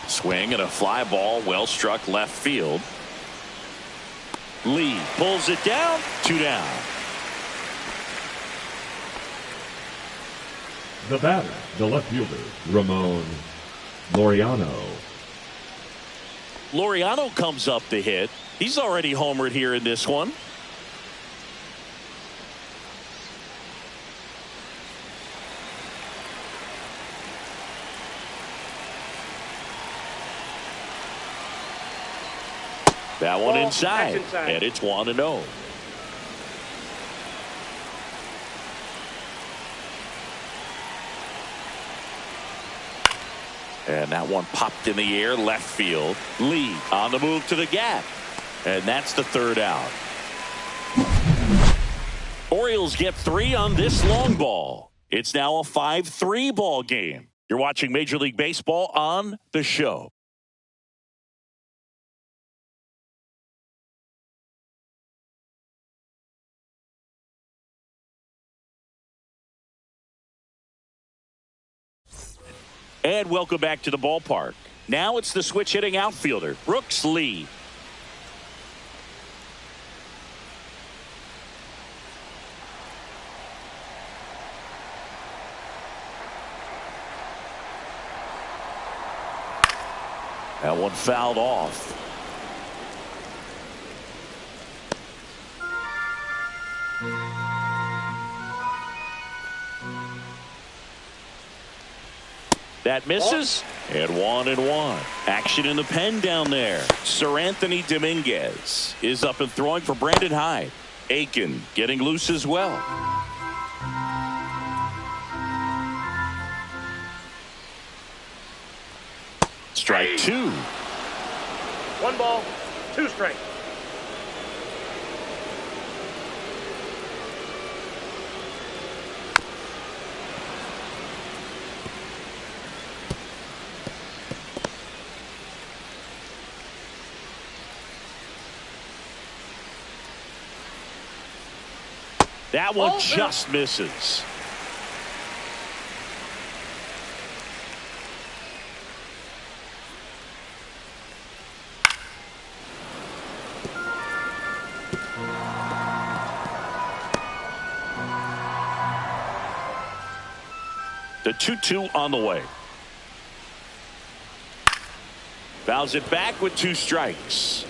Swing and a fly ball, well struck left field. Lee pulls it down. 2 down. The batter, the left fielder Ramon Laureano. Laureano comes up to hit. He's already homered here in this one. That one inside, and it's 1-0. And that one popped in the air left field. Lee on the move to the gap. And that's the third out. Orioles get 3 on this long ball. It's now a 5-3 ball game. You're watching Major League Baseball on The Show. And welcome back to the ballpark. Now it's the switch hitting outfielder, Brooks Lee. That one fouled off. That misses. And 1-1. Action in the pen down there. Sir Anthony Dominguez is up and throwing for Brandon Hyde. Aiken getting loose as well. Strike 2. 1 ball, 2 strikes. That one just misses. The 2-2 on the way. Fouls it back with 2 strikes.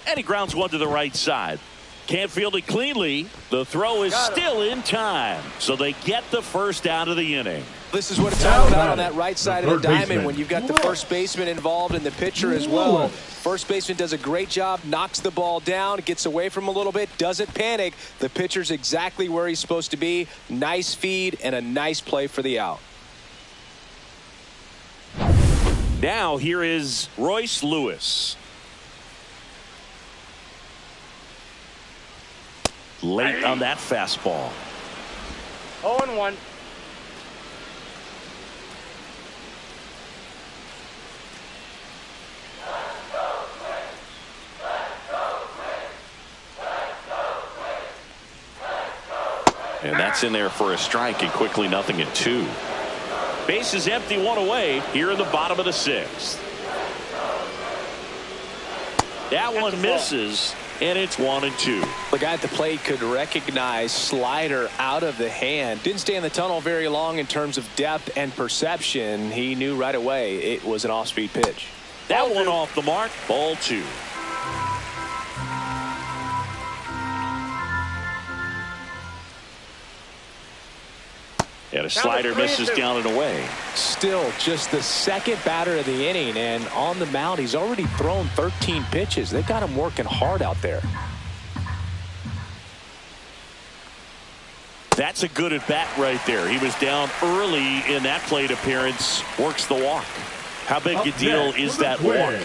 And he grounds one to the right side. Can't field it cleanly. The throw is still in time. So they get the first out of the inning. This is what it's all about on that right side of the diamond when you've got the first baseman involved and the pitcher as well. First baseman does a great job, knocks the ball down, gets away from him a little bit, doesn't panic. The pitcher's exactly where he's supposed to be. Nice feed and a nice play for the out. Now here is Royce Lewis. Late on that fastball. 0-1. And that's in there for a strike, and quickly 0-2. Base is empty, 1 away here in the bottom of the 6th. That one misses, and it's 1-2. The guy at the plate could recognize slider out of the hand. Didn't stay in the tunnel very long in terms of depth and perception. He knew right away it was an off-speed pitch. That one off the mark, ball 2. And a slider misses down and away. Still just the second batter of the inning, and on the mound he's already thrown 13 pitches. They got him working hard out there. That's a good at bat right there. He was down early in that plate appearance. Works the walk. How big a deal is that walk?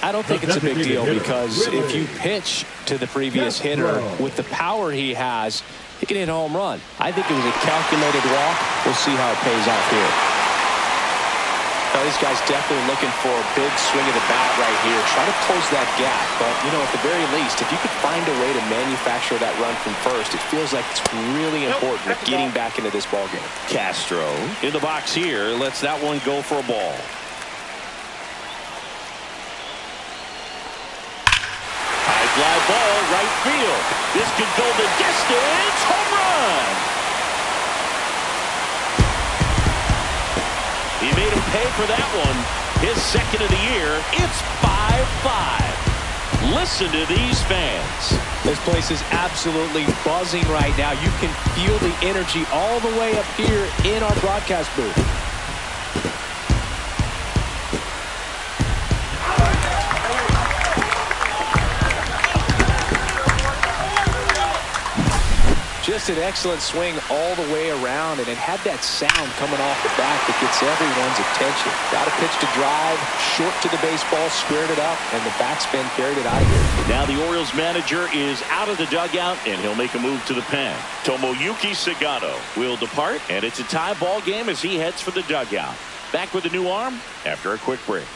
I don't think it's a big deal because if you pitch to the previous hitter with the power he has, he can hit a home run. I think it was a calculated walk. We'll see how it pays off here. Now, this guy's definitely looking for a big swing of the bat right here. Try to close that gap. But, you know, at the very least, if you could find a way to manufacture that run from first, it feels like it's really important at getting back into this ballgame. Castro in the box here. Lets that one go for a ball. Fly ball right field. This could go the distance. Home run. He made him pay for that one. His second of the year. It's 5-5. Listen to these fans. This place is absolutely buzzing right now. You can feel the energy all the way up here in our broadcast booth. Just an excellent swing all the way around, and it had that sound coming off the bat that gets everyone's attention. Got a pitch to drive, short to the baseball, squared it up, and the backspin carried it out of here. Now the Orioles manager is out of the dugout, and he'll make a move to the pen. Tomoyuki Sagano will depart, and it's a tie ball game as he heads for the dugout. Back with a new arm after a quick break.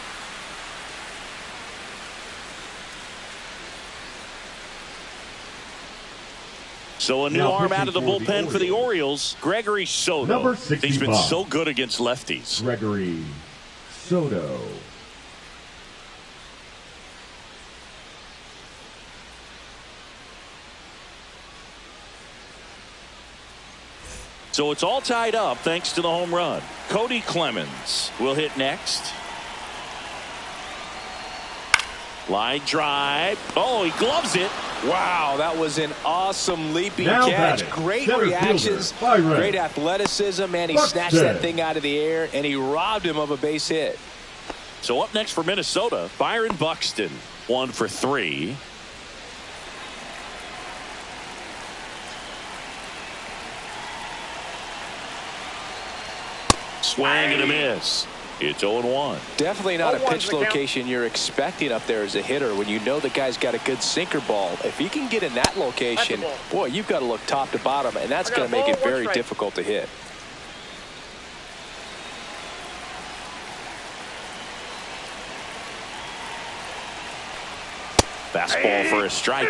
So a new arm out of the bullpen for the Orioles, Gregory Soto. Number 65. He's been so good against lefties. Gregory Soto. So it's all tied up thanks to the home run. Cody Clemens will hit next. Line drive. Oh, he gloves it. Wow, that was an awesome leaping Now catch. batting, Great center reactions, fielder, Byron great athleticism, and he Buxton. snatched that thing out of the air, and he robbed him of a base hit. So up next for Minnesota, Byron Buxton. 1 for 3. Swing and a miss. It's 0-1. Definitely not a 0-1's pitch the count. location you're expecting up there as a hitter when you know the guy's got a good sinker ball. If he can get in that location, That's a ball. boy, you've got to look top to bottom, and that's I got going to a make ball, it one very strike. difficult to hit. Fastball for a strike.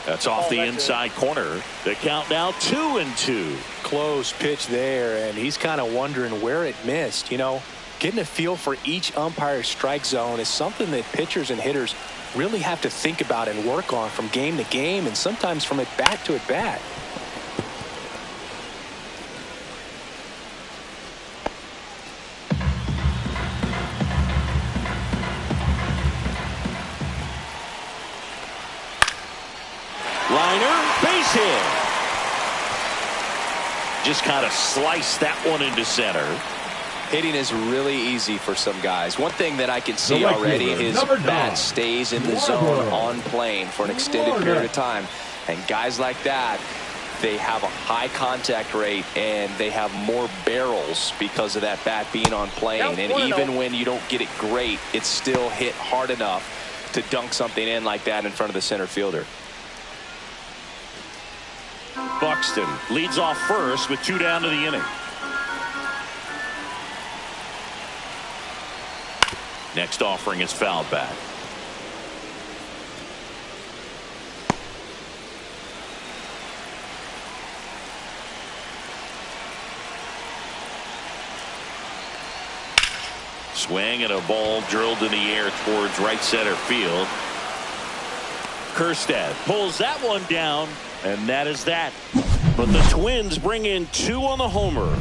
That's off the that's inside corner. The count now 2-2. Close pitch there, and he's kind of wondering where it missed. You know, getting a feel for each umpire's strike zone is something that pitchers and hitters really have to think about and work on from game to game, and sometimes from at bat to at bat. Liner, base hit. Just kind of sliced that one into center. Hitting is really easy for some guys. One thing that I can see right already, fielder, his number 9, bat stays in the zone on plane for an extended period of time. And guys like that, they have a high contact rate and they have more barrels because of that bat being on plane. Yep, And even when you don't get it great, it's still hit hard enough to dunk something in like that in front of the center fielder. Buxton leads off first with 2 down to the inning. Next offering is fouled back. Swing and a ball drilled in the air towards right center field. Kjerstad pulls that one down, and that is that. But the Twins bring in 2 on the homer,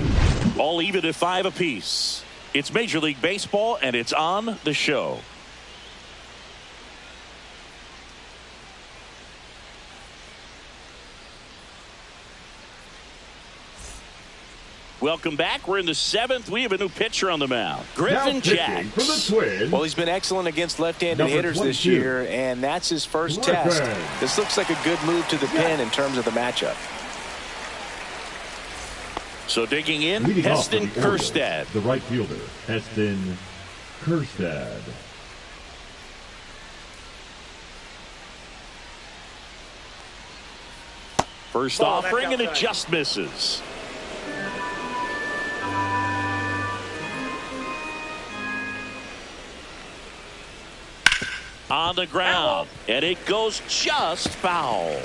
all even at 5 apiece. It's Major League Baseball, and it's on the show. Welcome back. We're in the 7th. We have a new pitcher on the mound. Griffin Now pitching for the Jacks. Twins. Well, he's been excellent against left-handed Number hitters this 22. year, and that's his first Griffin. test. This looks like a good move to the pin in terms of the matchup. So digging in, Leading off for Heston the Orioles, Kjerstad. the right fielder, Heston Kjerstad. First Ball, that's offering, and it outside. just misses. On the ground, and it goes just foul.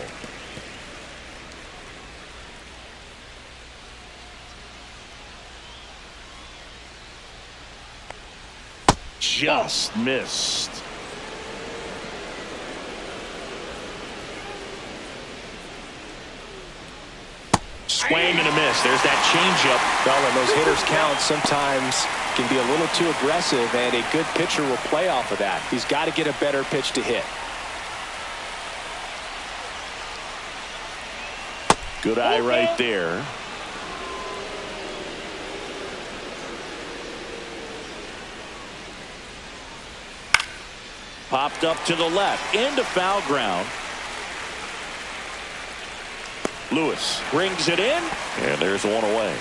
Just missed. Swing and a miss. There's that changeup. Well, and those hitters count sometimes can be a little too aggressive, and a good pitcher will play off of that. He's got to get a better pitch to hit. Good eye right there. Popped up to the left into foul ground. Lewis brings it in, and there's one away.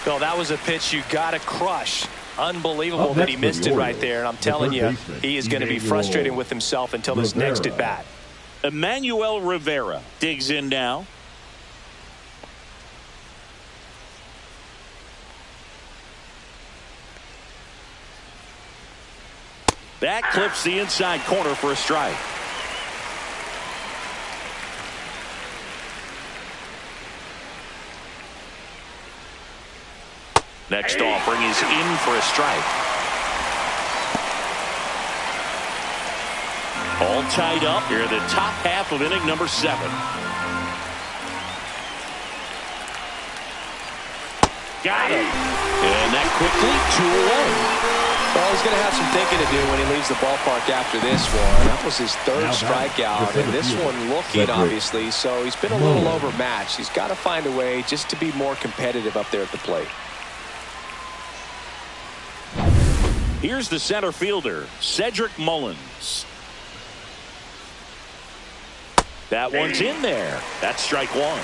Well, that was a pitch you got to crush. Unbelievable that he missed it right there. And I'm telling you, he is going to be frustrated with himself until his next at bat. Emmanuel Rivera digs in now. That clips the inside corner for a strike. Next offering is in for a strike. All tied up here in the top half of inning number 7. Got him. And that quickly 2 away. Well, he's going to have some thinking to do when he leaves the ballpark after this one. That was his 3rd strikeout, and this one looking, obviously, so he's been a little overmatched. He's got to find a way just to be more competitive up there at the plate. Here's the center fielder, Cedric Mullins. That one's in there. That's strike 1.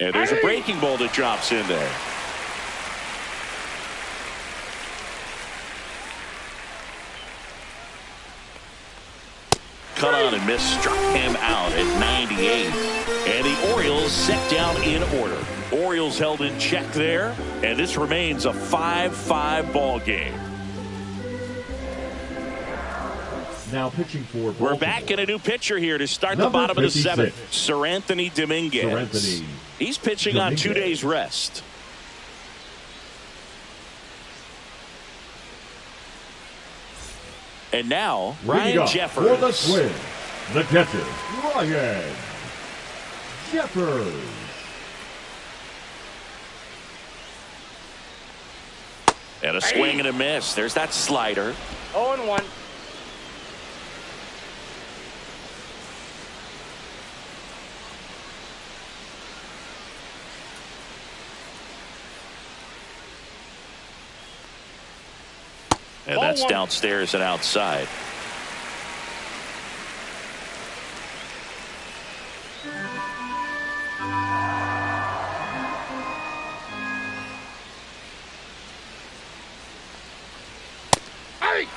And there's a breaking ball that drops in there. Cut on and miss, struck him out at 98. And the Orioles set down in order. Orioles held in check there, and this remains a 5-5 ball game. Now pitching for Baltimore. We're back in a new pitcher here to start the bottom of the 7th. Seranthony Dominguez. He's pitching on 2 days rest. And now Ryan Jeffers. For the swing, the catcher, Ryan Jeffers. And a swing and a miss. There's that slider. 0-1. And that's downstairs and outside. Hey!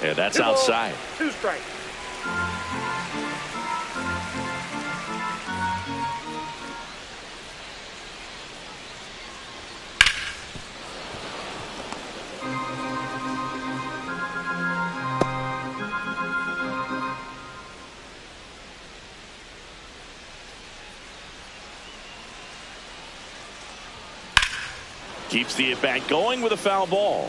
And that's outside. 2 strikes. Keeps the at-bat going with a foul ball.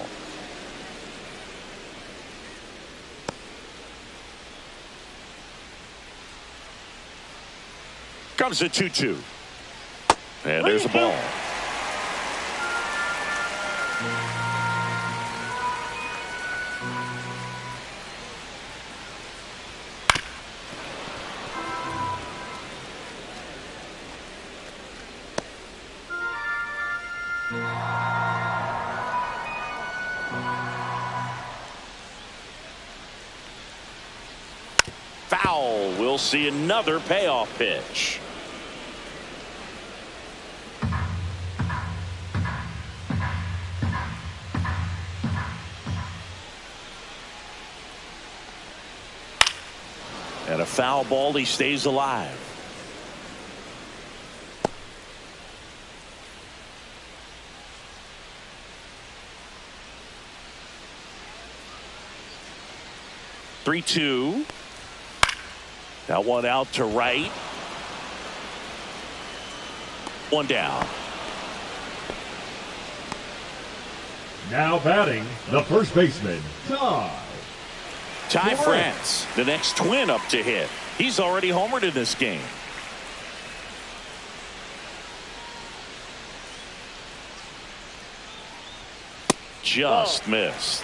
Comes a 2-2. And there's a ball. Foul. We'll see another payoff pitch. And a foul ball. He stays alive. Three-two. That one out to right. One down. Now batting, the first baseman, Ty France, the next twin up to hit. He's already homered in this game. just missed.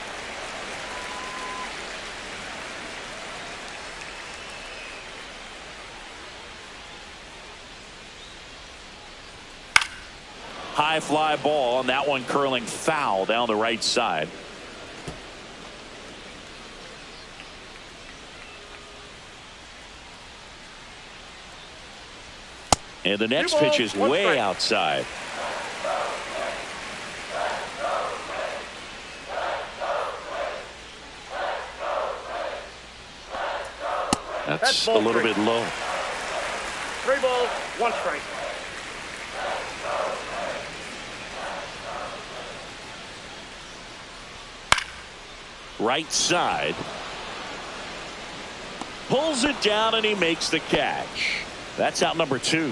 High fly ball, and that one curling foul down the right side. And the next pitch is way outside. That's a little bit low. 3 balls, 1 strike. Right side. Pulls it down and he makes the catch. That's out number 2.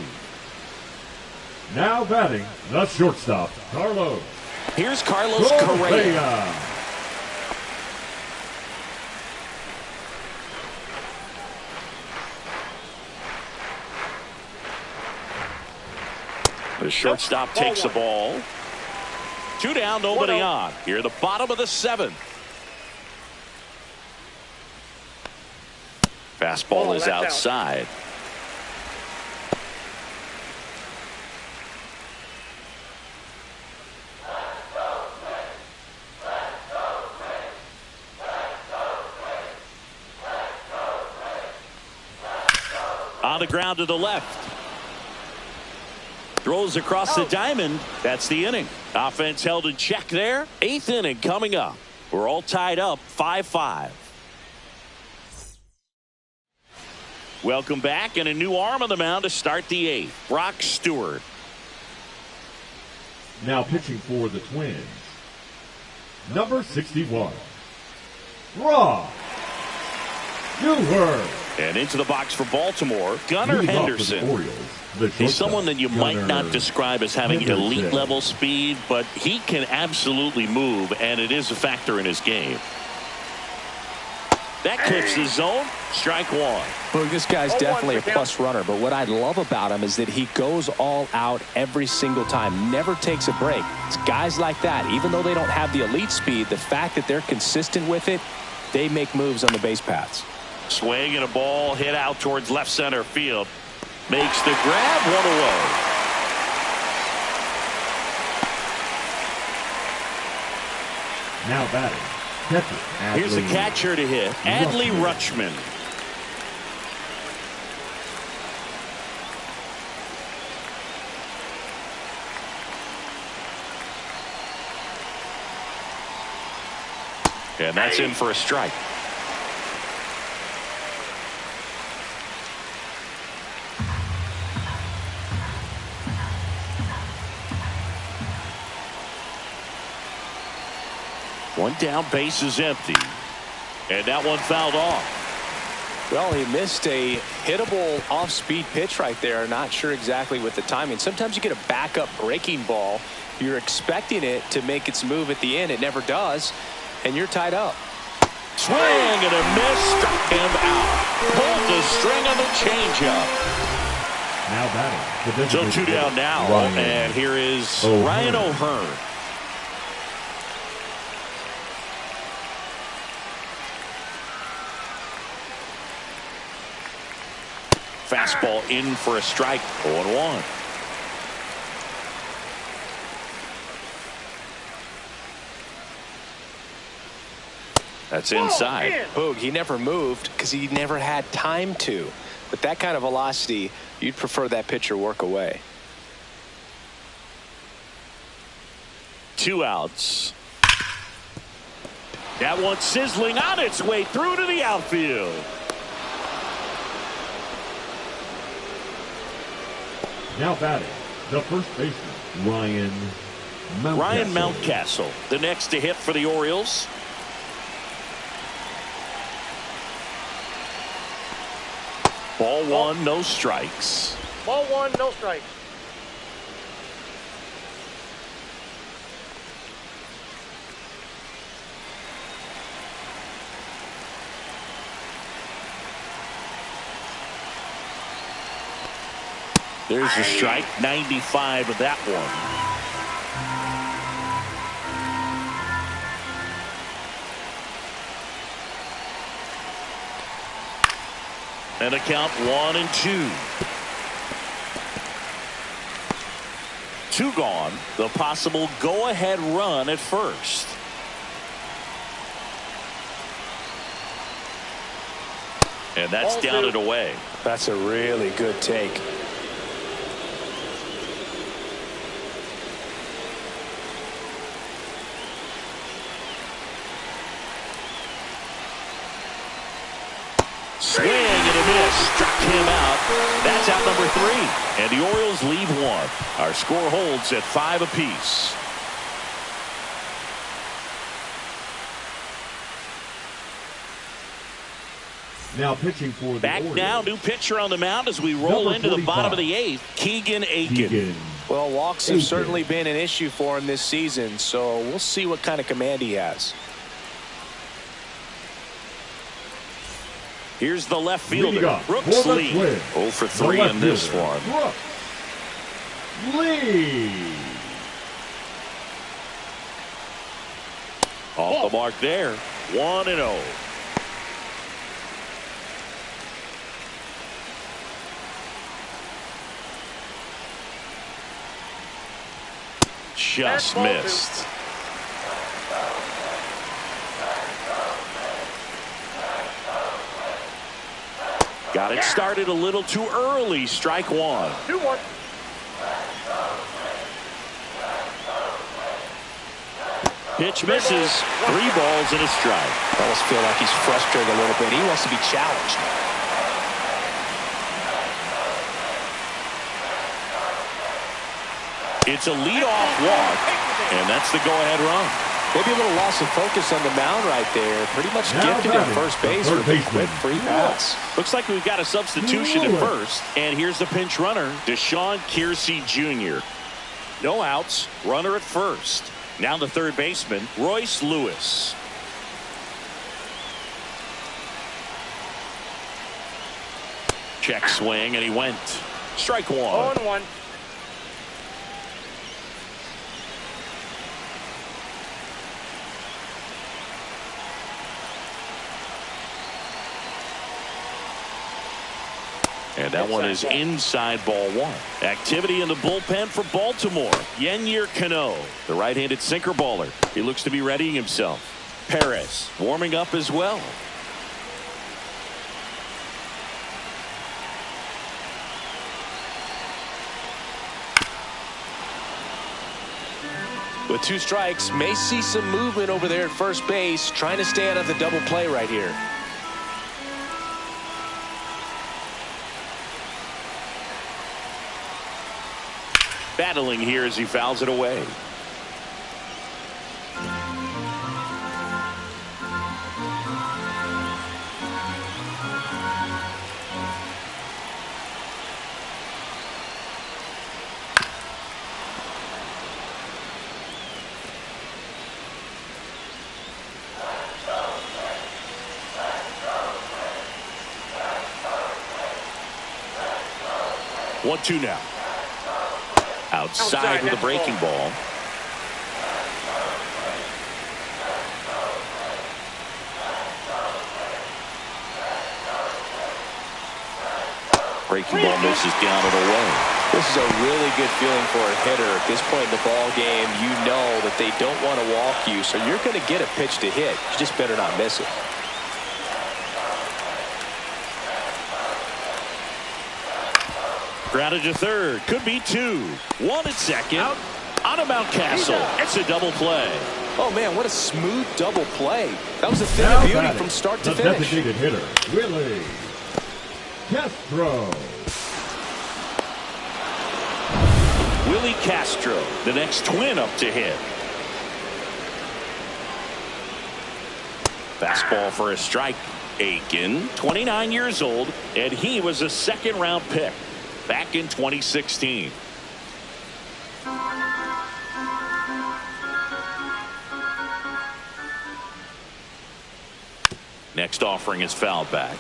Now batting, the shortstop, Carlos. Here's Carlos Correa. The shortstop takes the ball. 2 down, nobody on. Here at the bottom of the 7th. Fastball is outside. On the ground to the left. Throws across the diamond. That's the inning. Offense held in check there. 8th inning coming up. We're all tied up 5-5. Welcome back, and a new arm on the mound to start the 8th. Brock Stewart. Now pitching for the Twins, number 61, Brock Stewart. And into the box for Baltimore, Gunnar Leading off for Henderson. the Orioles, He's someone that you might not Gunnar describe as having Henderson. elite level speed, but he can absolutely move, and it is a factor in his game. That clips the zone. Strike 1. Well, this guy's definitely a plus runner, but what I love about him is that he goes all out every single time, never takes a break. It's guys like that, even though they don't have the elite speed, the fact that they're consistent with it, they make moves on the base paths. Swing and a ball hit out towards left center field. Makes the grab, 1 away. Now batting, catcher. Here's the catcher to hit, Adley Rutschman. And that's in for a strike. One down, base is empty. And that one fouled off. Well, he missed a hittable off-speed pitch right there. Not sure exactly with the timing. Sometimes you get a backup breaking ball. You're expecting it to make its move at the end. It never does. And you're tied up. Swing and a miss. Struck him out. Pulled the string on the changeup. Now batting. So 2 down now. And here is Ryan O'Hearn. Fastball in for a strike. 0-1. That's inside. Boog, he never moved because he never had time to. With that kind of velocity, you'd prefer that pitcher work away. 2 outs. That one sizzling on its way through to the outfield. Now batting, the first baseman, Ryan Mountcastle, the next to hit for the Orioles. Ball 1, no strikes. Ball 1, no strikes. There's the strike, 95 of that one. And a count 1-2. 2 gone. The possible go-ahead run at first. And that's down and away. That's a really good take. Swing and a miss. Struck him out. That's out number 3. And the Orioles lead 1. Our score holds at 5 apiece. Now pitching for the Back Orioles. now, new pitcher on the mound as we roll Number into the 45. bottom of the 8th. Keegan Aiken. Well, walks have certainly been an issue for him this season, so we'll see what kind of command he has. Here's the left fielder, Brooks for Lee. Twins, 0 for 3 in this fielder, one. Brooks Lee. Off the mark there. 1-0. Just missed. Got it started a little too early. Strike 1. 2-1. Pitch misses. 3 balls and a strike. I almost feel like he's frustrated a little bit. He wants to be challenged. It's a leadoff walk, and that's the go-ahead run. Maybe a little loss of focus on the mound right there. Pretty much gifted him first base with a quick free pass. Looks like we've got a substitution at first. And here's the pinch runner, Deshaun Kiersey Jr. No outs, runner at first. Now the third baseman, Royce Lewis. Check swing, and he went. Strike 1. 0-1. And that one is inside ball 1. Activity in the bullpen for Baltimore. Yennier Cano, the right-handed sinker baller. He looks to be readying himself. Perez warming up as well. With 2 strikes, may see some movement over there at first base, trying to stay out of the double play right here. Battling here as he fouls it away. One-two now. Outside with a breaking ball. Breaking ball misses down and away. This is a really good feeling for a hitter. At this point in the ball game, you know that they don't want to walk you, so you're going to get a pitch to hit. You just better not miss it. Grounded to third. Could be 2. 1 at second. Out on Mountcastle. It's a double play. Oh, man, what a smooth double play. That was a thing of beauty from start to finish. The designated hitter, Willie Castro. Willie Castro, the next Twin up to hit. Fastball for a strike. Aiken, 29 years old, and he was a second-round pick back in 2016. Next offering is fouled back.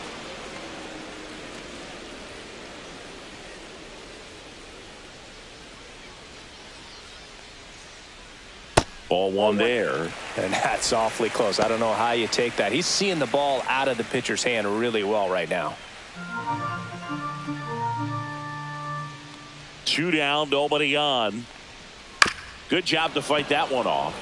Ball 1 there. And that's awfully close. I don't know how you take that. He's seeing the ball out of the pitcher's hand really well right now. 2 down, nobody on. Good job to fight that one off.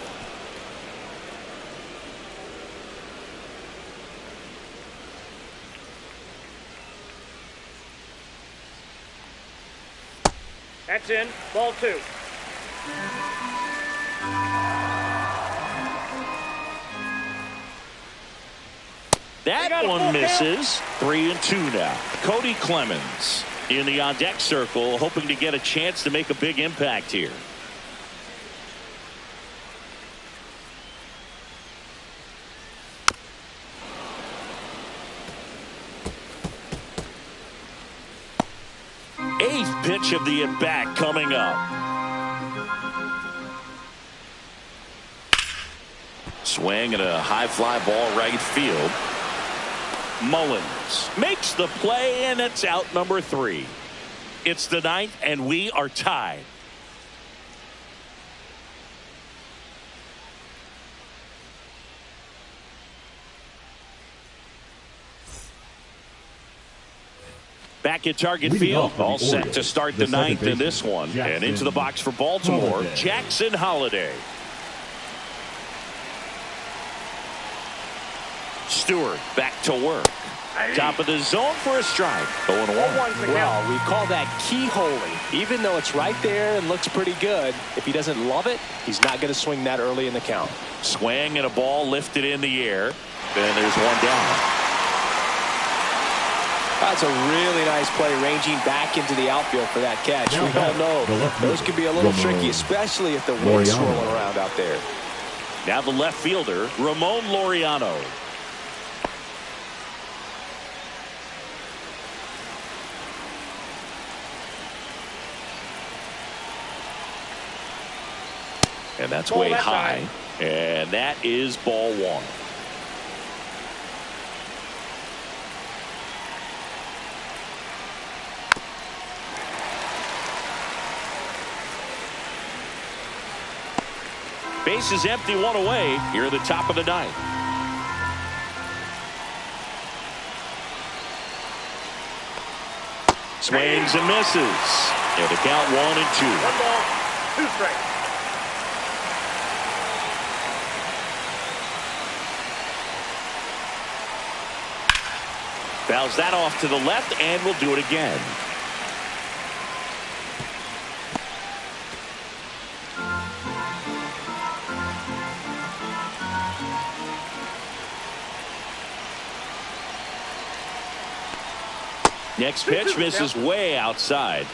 That's in. Ball 2. That one misses. 3-2 now. Cody Clemens in the on-deck circle, hoping to get a chance to make a big impact here. Eighth pitch of the at-bat coming up. Swing and a high fly ball right field. Mullins makes the play, and it's out number 3. It's the 9th, and we are tied. Back at Target Field, all set to start the 9th in this one. And into the box for Baltimore, Jackson Holliday. Stewart back to work. Top of the zone for a strike. 0-1. Well, we call that keyholing. Even though it's right there and looks pretty good, if he doesn't love it, he's not going to swing that early in the count. Swing and a ball lifted in the air. Then there's one down. That's a really nice play, ranging back into the outfield for that catch. We all know those can be a little tricky, especially if the wind's swirling around out there. Now the left fielder, Ramon Laureano. And that's way high. And that is ball 1. Base is empty, 1 away here at the top of the 9th. Swings and misses. And the count 1-2. 1 ball, 2 strikes. Fouls that off to the left, and we'll do it again. Next pitch misses way outside.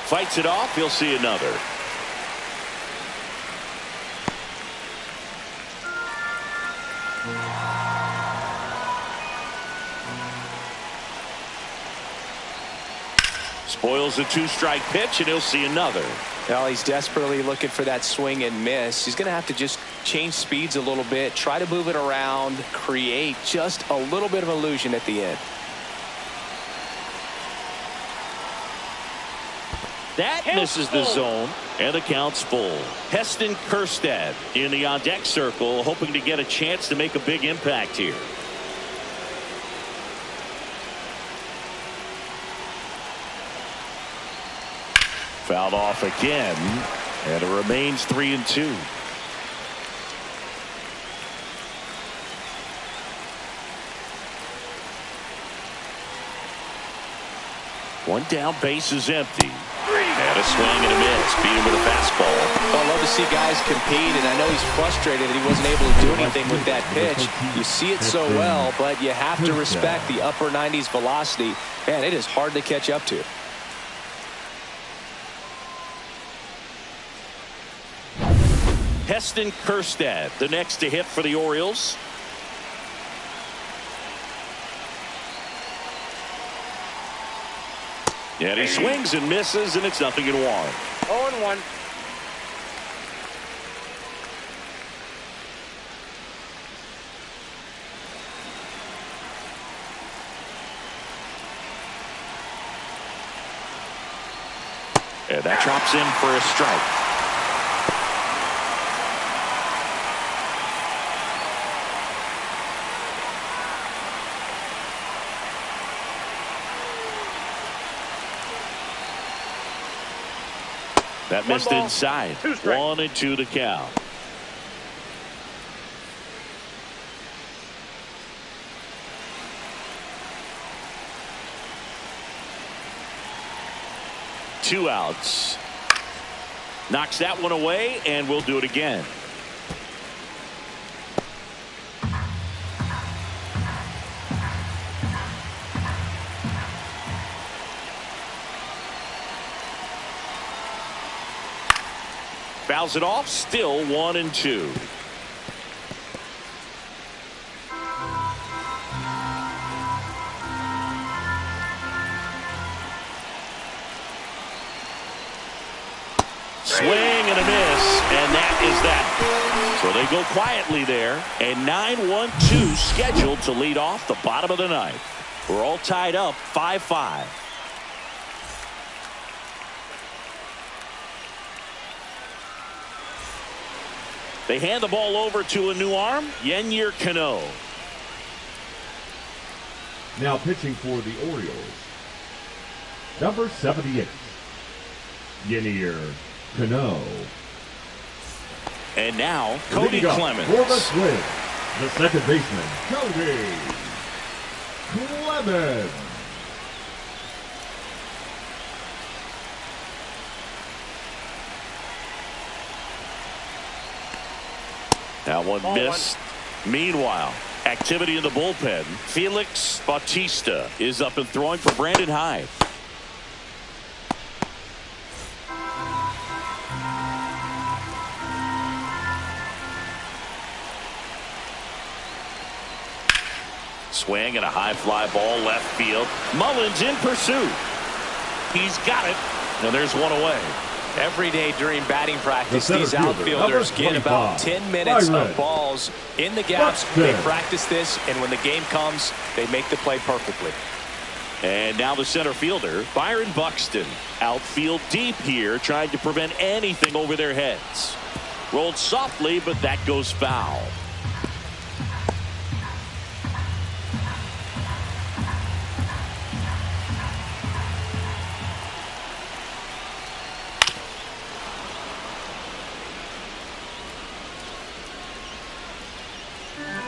Fights it off. He'll see another. Spoils a 2-strike pitch, and he'll see another. Well, he's desperately looking for that swing and miss. He's going to have to just change speeds a little bit, try to move it around, create just a little bit of illusion at the end. That misses the zone, and the count's full. Heston Kjerstad in the on-deck circle, hoping to get a chance to make a big impact here. Fouled off again, and it remains 3-2. One down, base is empty. And a swing and a miss. Beat him with a fastball. Well, I love to see guys compete, and I know he's frustrated that he wasn't able to do anything with that pitch. You see it so well, but you have to respect the upper 90s velocity. Man, it is hard to catch up to. Heston Kjerstad, the next to hit for the Orioles. And he swings and misses, and it's 0-1. 0-1. And that drops in for a strike. . That missed ball, inside. 2 strikes. 1-2 to count. Two outs. Knocks that one away, and we'll do it again. Fouls it off, still 1-2. Swing and a miss, and that is that. So they go quietly there, and 9-1-2 scheduled to lead off the bottom of the ninth. We're all tied up 5-5. They hand the ball over to a new arm, Yennier Cano. Now pitching for the Orioles, number 78, Yennier Cano. And now Cody Clemens. For the Twins, the second baseman, Cody Clemens. That one missed. Meanwhile, activity in the bullpen. Felix Bautista is up and throwing for Brandon Hyde. Swing and a high fly ball left field. Mullins in pursuit. He's got it. And there's one away. Every day during batting practice, The these center fielder, outfielders get about 10 minutes Byron of balls in the gaps. Buxton. They practice this, and when the game comes, they make the play perfectly. And now the center fielder, Byron Buxton. Outfield deep here, trying to prevent anything over their heads. Rolled softly, but that goes foul.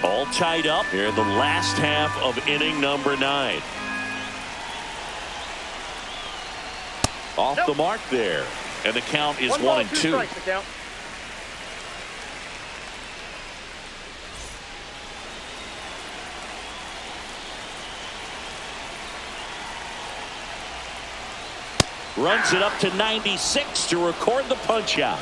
All tied up here in the last half of inning number 9. Off the mark there. And the count is 1-2. 2 strikes, the count. Runs it up to 96 to record the punch out.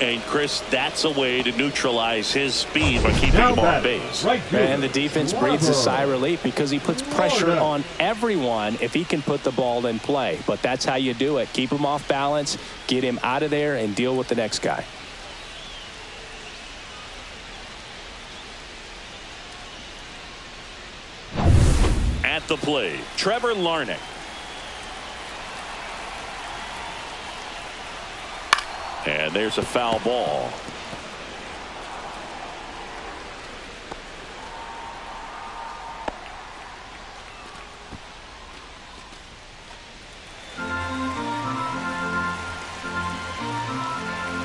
And Chris, that's a way to neutralize his speed by keeping him on base. Right fielder, And the defense breathes a sigh of relief because he puts pressure on everyone if he can put the ball in play. But that's how you do it. Keep him off balance, get him out of there, and deal with the next guy. At the plate, Trevor Larnach. And there's a foul ball.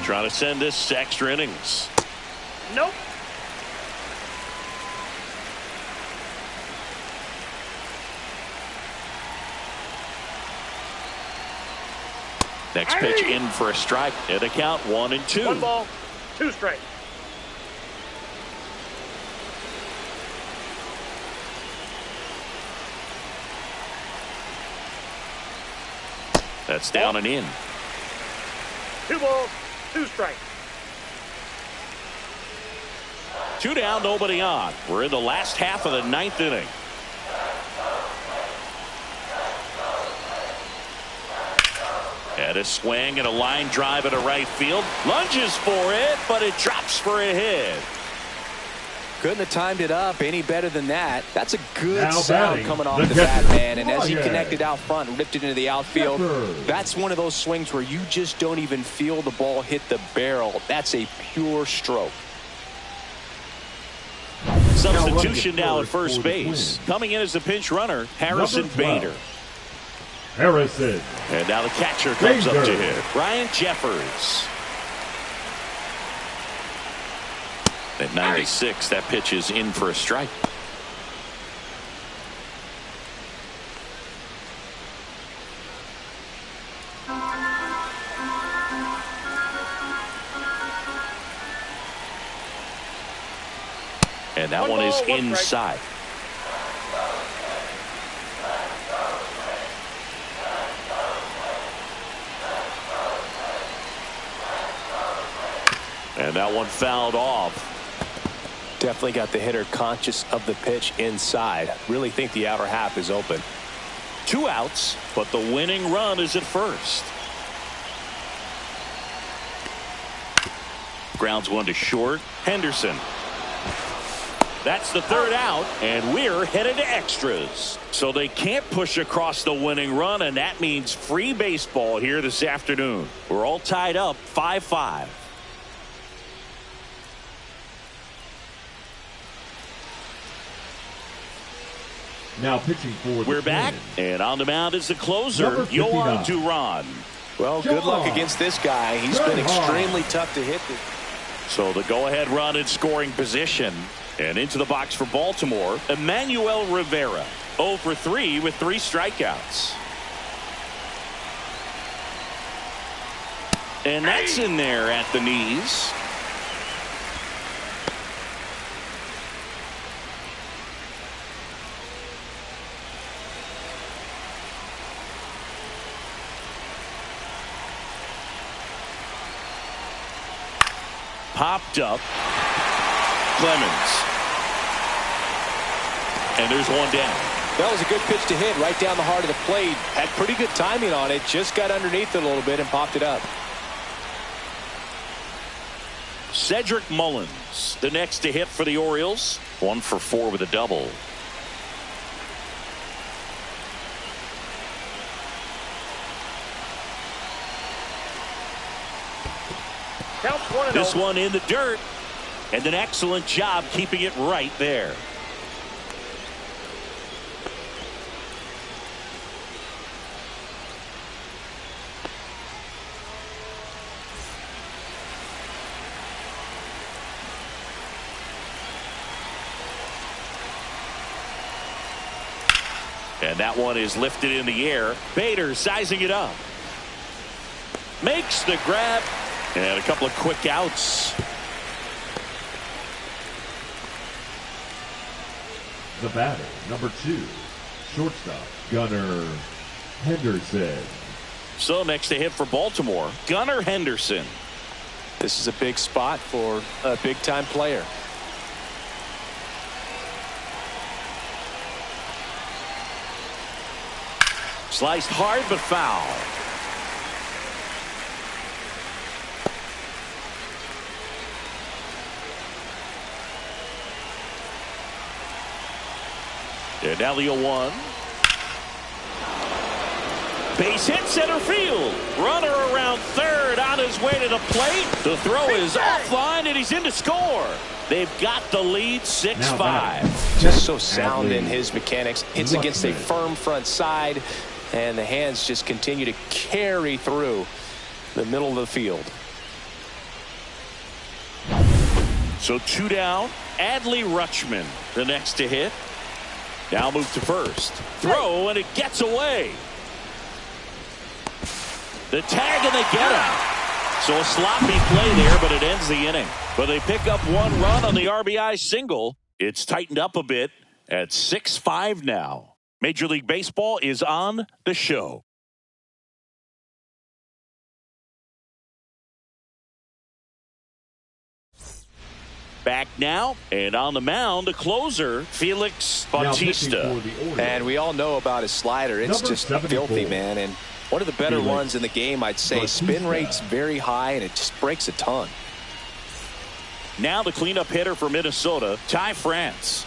Trying to send this to extra innings. Nope. Next pitch in for a strike. And the count 1-2. 1 ball, 2 strikes. That's down and in. 2 balls, 2 strikes. 2 down, nobody on. We're in the last half of the 9th inning. And a swing and a line drive into right field. Lunges for it, but it drops for a hit. Couldn't have timed it up any better than that. That's a good Now sound batting, coming off the the bat, catcher, man. And as he Ryan. connected out front and ripped it into the outfield, Catcher. that's one of those swings where you just don't even feel the ball hit the barrel. That's a pure stroke. Substitution now at first base. Coming in as the pinch runner, Harrison Number 12. Bader. Harrison. And now the catcher comes up to Danger. hit. Ryan Jeffers. At 96, that pitch is in for a strike. And that one is inside. And that one fouled off. Definitely got the hitter conscious of the pitch inside. Really think the outer half is open. 2 outs, but the winning run is at first. Grounds one to short. Henderson. That's the 3rd out, and we're headed to extras. So they can't push across the winning run, and that means free baseball here this afternoon. We're all tied up 5-5. Now pitching for the We're back, Twins. and on the mound is the closer, Number 59. Yohan Duran. Well, good luck against this guy. He's been extremely tough to hit. So the go-ahead run in scoring position. And into the box for Baltimore, Emmanuel Rivera. 0 for 3 with 3 strikeouts. And that's in there at the knees. Popped up. Clemens. And there's one down. That was a good pitch to hit right down the heart of the plate. Had pretty good timing on it. Just got underneath it a little bit and popped it up. Cedric Mullins, the next to hit for the Orioles. 1 for 4 with a double. Counts 1-0. This one in the dirt. And an excellent job keeping it right there. And that one is lifted in the air. Bader sizing it up. Makes the grab. And a couple of quick outs. The batter, number 2, shortstop, Gunnar Henderson. So next to hit for Baltimore, Gunnar Henderson. This is a big spot for a big-time player. Sliced hard but foul. And now the 0-1. Base hit center field. Runner around third on his way to the plate. The throw is offline and he's in to score. They've got the lead 6-5. Just so sound in his mechanics. Hits against a firm front side, and the hands just continue to carry through the middle of the field. So 2 down. Adley Rutschman, the next to hit. Now move to first. Throw, and it gets away. The tag, and they get him. So a sloppy play there, but it ends the inning. But they pick up 1 run on the RBI single. It's tightened up a bit at 6-5 now. Major League Baseball is on the show. Back now, and on the mound, the closer, Felix Bautista. And we all know about his slider. It's just filthy, man. And one of the better ones in the game, I'd say. Spin rate's very high, and it just breaks a ton. Now the cleanup hitter for Minnesota, Ty France.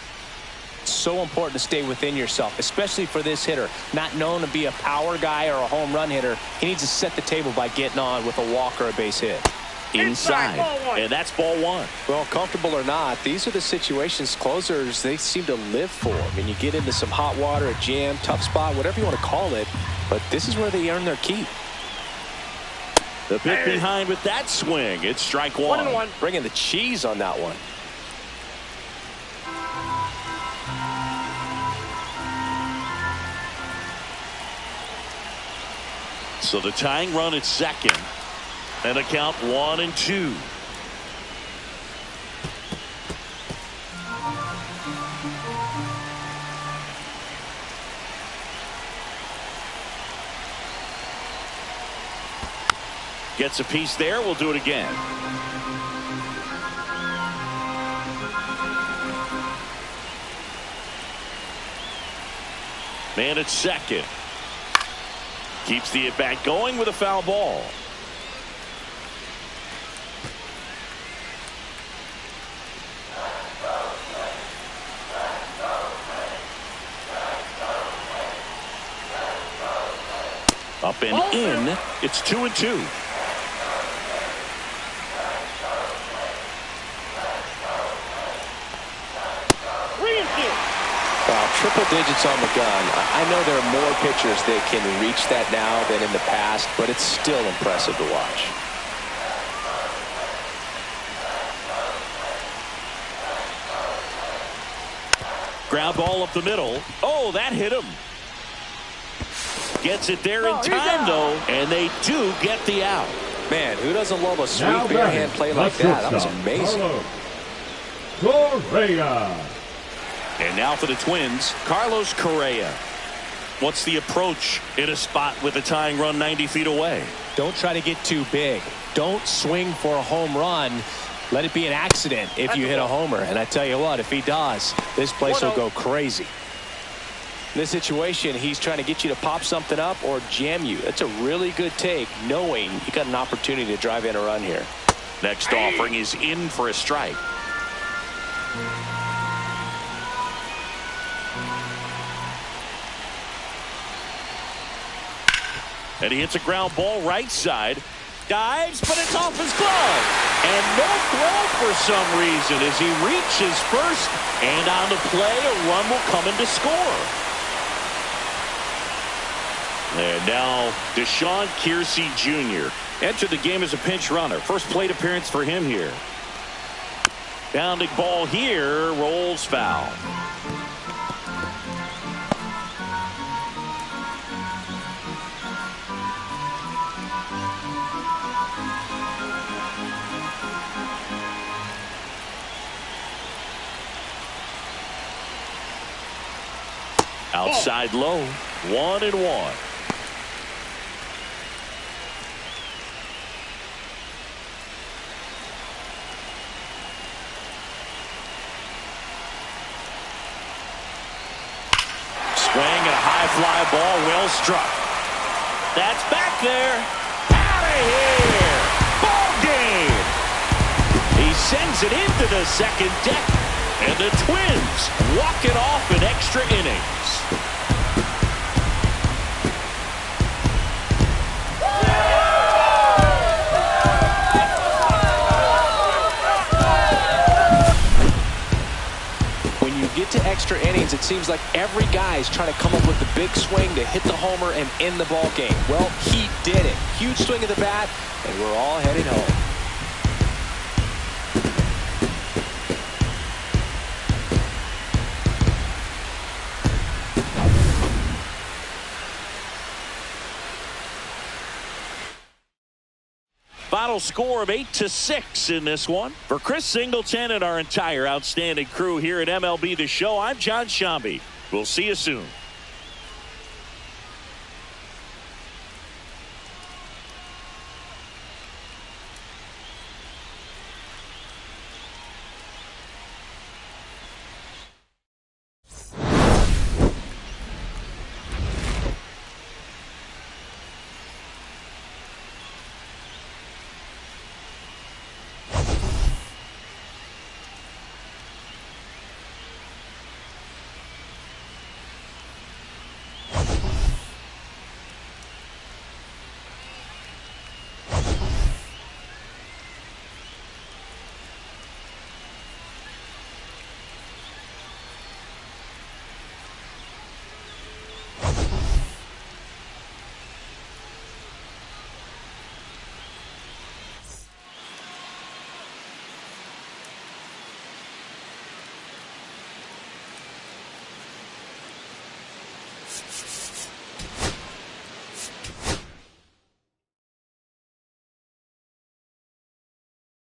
It's so important to stay within yourself, especially for this hitter. Not known to be a power guy or a home run hitter. He needs to set the table by getting on with a walk or a base hit. Inside, and that's ball 1. Well, comfortable or not, these are the situations closers they seem to live for. I mean, you get into some hot water, a jam, tough spot, whatever you want to call it, but this is where they earn their keep. The pick behind with that swing. It's strike one. 1-1. Bringing the cheese on that one. So the tying run at second. And a count 1-2. Gets a piece there. We'll do it again. Man at second. Keeps the at-bat going with a foul ball. Up and in. It's 2-2. Triple digits on the gun. I know there are more pitchers that can reach that now than in the past, but it's still impressive to watch. Ground ball up the middle. Oh, that hit him. Gets it there in time, though, and they do get the out. Man, who doesn't love a sweet bare-hand play like that? That was amazing. Correa. And now for the Twins, Carlos Correa. What's the approach in a spot with a tying run 90 feet away? Don't try to get too big. Don't swing for a home run. Let it be an accident if you hit a homer. And I tell you what, if he does, this place will go crazy. In this situation, he's trying to get you to pop something up or jam you. That's a really good take, knowing you got an opportunity to drive in a run here. Next offering is in for a strike. And he hits a ground ball right side. Dives, but it's off his glove. And no throw for some reason as he reaches first. And on the play, a run will come in to score. And now Deshaun Kiersey Jr. entered the game as a pinch runner. First plate appearance for him here. Bounding ball here, rolls foul. Outside low, 1-1. Swing and a high fly ball, well struck. That's back there. Out of here. Ball game. He sends it into the second deck. And the Twins walk it off in extra innings. When you get to extra innings, it seems like every guy is trying to come up with the big swing to hit the homer and end the ball game. Well, he did it. Huge swing of the bat, and we're all headed home. Final score of 8-6 in this one. For Chris Singleton and our entire outstanding crew here at MLB The Show, I'm John Shambi. We'll see you soon.